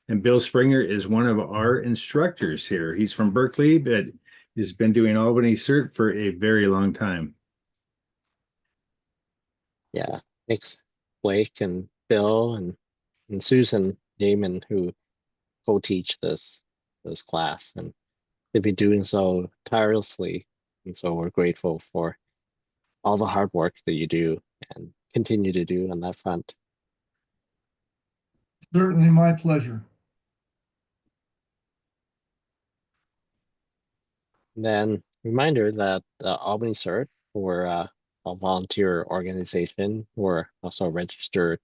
And Bill Springer is one of our instructors here. He's from Berkeley, but has been doing Albany CERT for a very long time. Yeah, thanks Blake and Bill and Susan Damon, who co-teach this class, and they've been doing so tirelessly. And so we're grateful for all the hard work that you do and continue to do on that front. Certainly my pleasure. And then reminder that Albany CERT, we're a volunteer organization. We're also registered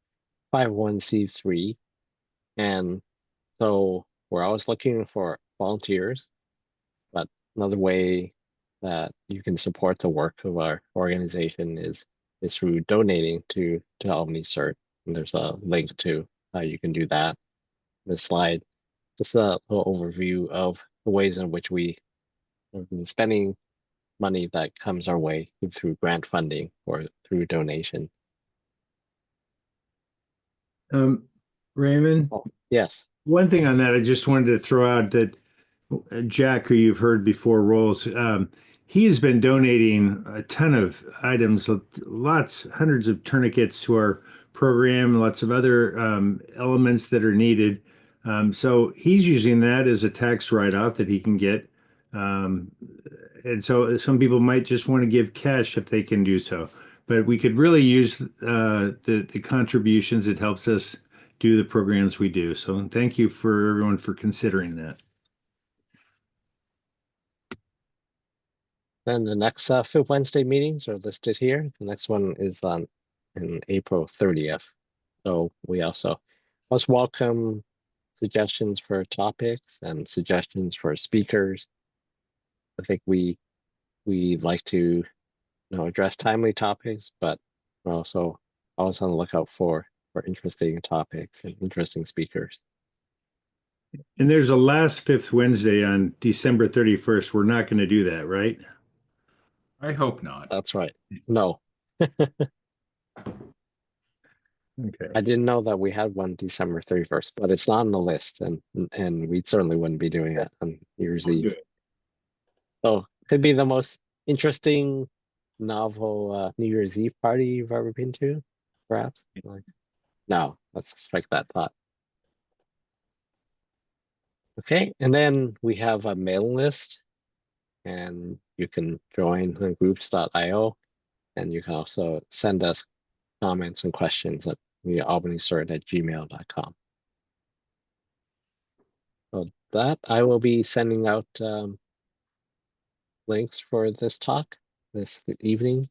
501c3, and so we're always looking for volunteers. But another way that you can support the work of our organization is through donating to Albany CERT. And there's a link to how you can do that. This slide, just a little overview of the ways in which we have been spending money that comes our way through grant funding or through donation. Raymond, Yes. one thing on that, I just wanted to throw out that Jack, who you've heard before, Rolls, he has been donating a ton of items, hundreds of tourniquets to our program, lots of other elements that are needed. So he's using that as a tax write-off that he can get. And so some people might just want to give cash if they can do so. But we could really use the contributions. It helps us do the programs we do. So thank you for everyone for considering that. Then the next Fifth Wednesday meetings are listed here. The next one is in April 30th. So we also most welcome suggestions for topics and suggestions for speakers. I think we like to address timely topics, but we're also always on the lookout for interesting topics and interesting speakers. And there's a last Fifth Wednesday on December 31st. We're not going to do that, right? I hope not. That's right. No. Okay. I didn't know that we had one December 31st, but it's not on the list, and we certainly wouldn't be doing it on New Year's Eve. So could be the most interesting novel New Year's Eve party you've ever been to, perhaps? No, let's strike that thought. Okay, and then we have a mailing list, and you can join on groups.io, and you can also send us comments and questions at albanysert@gmail.com. So that I will be sending out links for this talk this evening.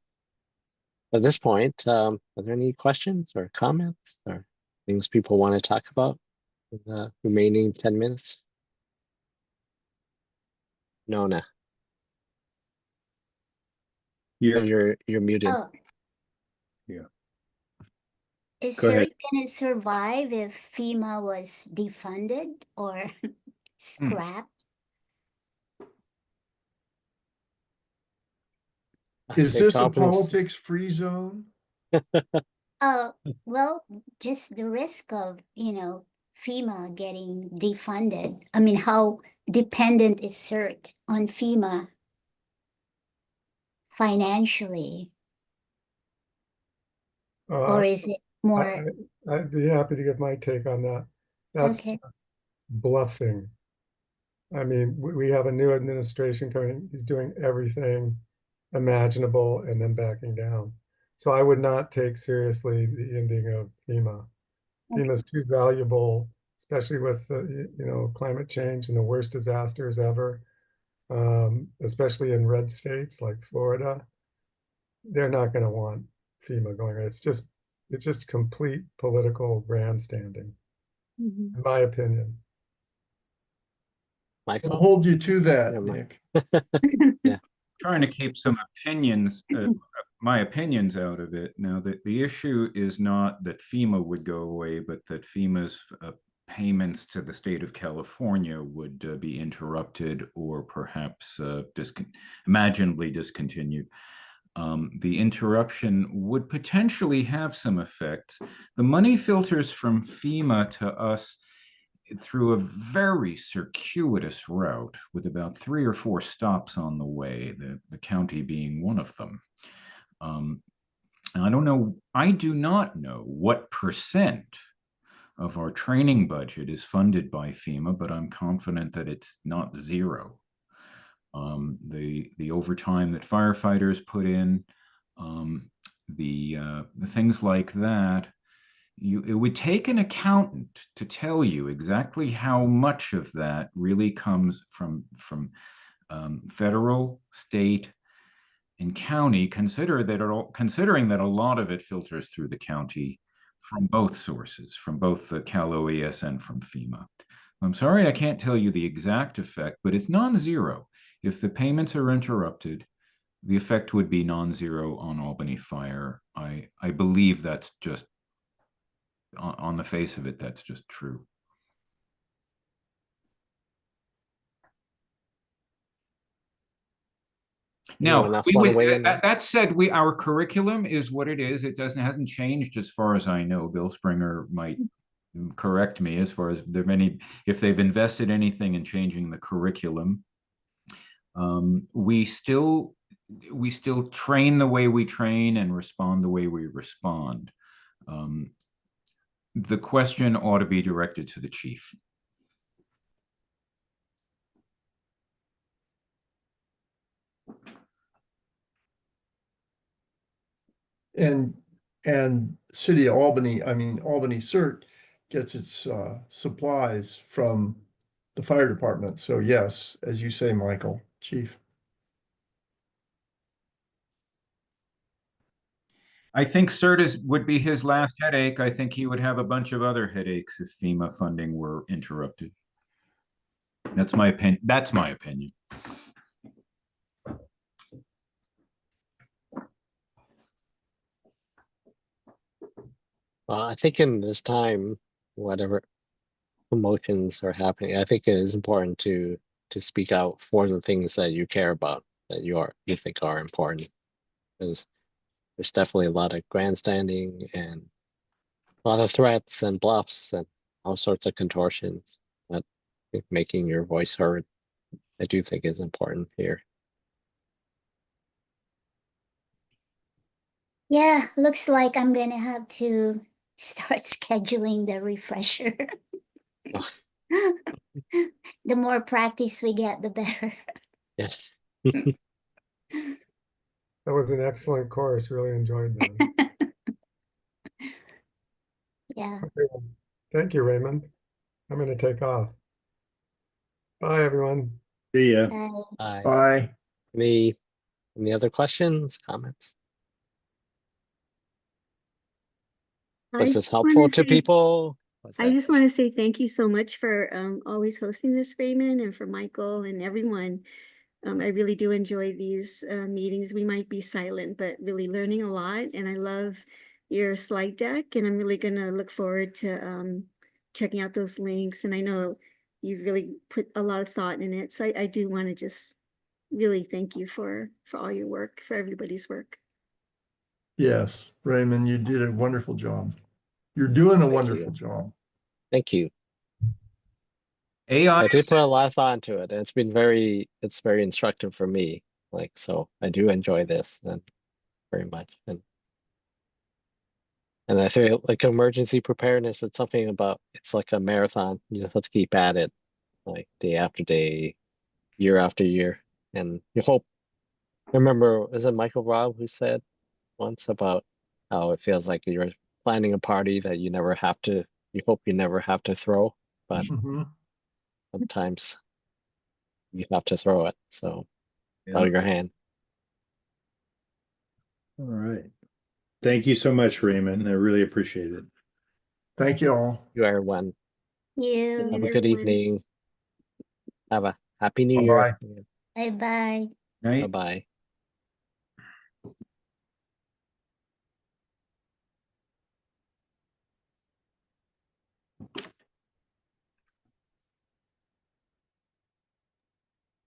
At this point, are there any questions or comments or things people want to talk about in the remaining 10 minutes? Nona. You're muted. Oh. Yeah. Is Go ahead. CERT going to survive if FEMA was defunded or scrapped? Is this a Albany's- politics-free zone? Well, just the risk of, FEMA getting defunded. I mean, how dependent is CERT on FEMA financially? Uh, Or is it more, I'd be happy to give my take on that. That's okay, just bluffing. I mean, we have a new administration coming, he's doing everything imaginable and then backing down. So I would not take seriously the ending of FEMA. FEMA is too valuable, especially with climate change and the worst disasters ever, especially in red states like Florida. They're not going to want FEMA going. It's just complete political grandstanding, Mhm. in my opinion. I'll Michael? hold you to that, Yeah, Nick. Yeah. Trying to keep some opinions, my opinions out of it. Now, the issue is not that FEMA would go away, but that FEMA's payments to the state of California would be interrupted or perhaps imaginably discontinued. The interruption would potentially have some effects. The money filters from FEMA to us through a very circuitous route with about 3 or 4 stops on the way, the county being one of them. I do not know what percent of our training budget is funded by FEMA, but I'm confident that it's not zero. The overtime that firefighters put in, the things like that, it would take an accountant to tell you exactly how much of that really comes from federal, state, and county, considering that a lot of it filters through the county from both sources, from both the Cal OES and from FEMA. I'm sorry I can't tell you the exact effect, but it's non-zero. If the payments are interrupted, the effect would be non-zero on Albany Fire. I believe that's just, on the face of it, that's just true. Now, that said, our curriculum is what it is. It hasn't changed as far as I know. Bill Springer might correct me as far as if they've invested anything in changing the curriculum. We still train the way we train and respond the way we respond. The question ought to be directed to the chief. And City of Albany, I mean, Albany CERT gets its supplies from the fire department. So yes, as you say, Michael, Chief. I think CERT would be his last headache. I think he would have a bunch of other headaches if FEMA funding were interrupted. That's my opinion. I think in this time, whatever emotions are happening, I think it is important to speak out for the things that you care about, that you think are important. Because there's definitely a lot of grandstanding and a lot of threats and bluffs and all sorts of contortions. But I think making your voice heard, I do think is important here. yeah, looks like I'm gonna have to start scheduling the refresher. Oh. The more practice we get, the better. Yes. That was an excellent course. Really enjoyed that. Yeah. Okay, well, thank you, Raymond. I'm going to take off. Bye, everyone. See ya. Bye. Bye. Any other questions, comments? Was this helpful to people? I just want to say thank you so much for always hosting this, Raymond, and for Michael and everyone. I really do enjoy these meetings. We might be silent, but really learning a lot. And I love your slide deck, and I'm really going to look forward to checking out those links. And I know you've really put a lot of thought in it. So I do want to just really thank you for all your work, for everybody's work. Yes, Raymond, you did a wonderful job. You're doing a wonderful job. Thank you. AI I did put a lot of thought into it, and it's very instructive for me Like, so I do enjoy this and very much. And I feel like emergency preparedness, it's something about, it's like a marathon. You just have to keep at it, like day after day, year after year. And you hope, I remember, is it Michael Robb who said once about how it feels like you're planning a party that you never have to, you hope you never have to throw, but Mhm. sometimes you have to throw it. So out Yeah. of your hand. All right. Thank you so much, Raymond. I really appreciate it. Thank you all. You are one. You. Have a night, good everyone. evening. Have a happy new Bye-bye. year. Bye bye. Bye Right? bye.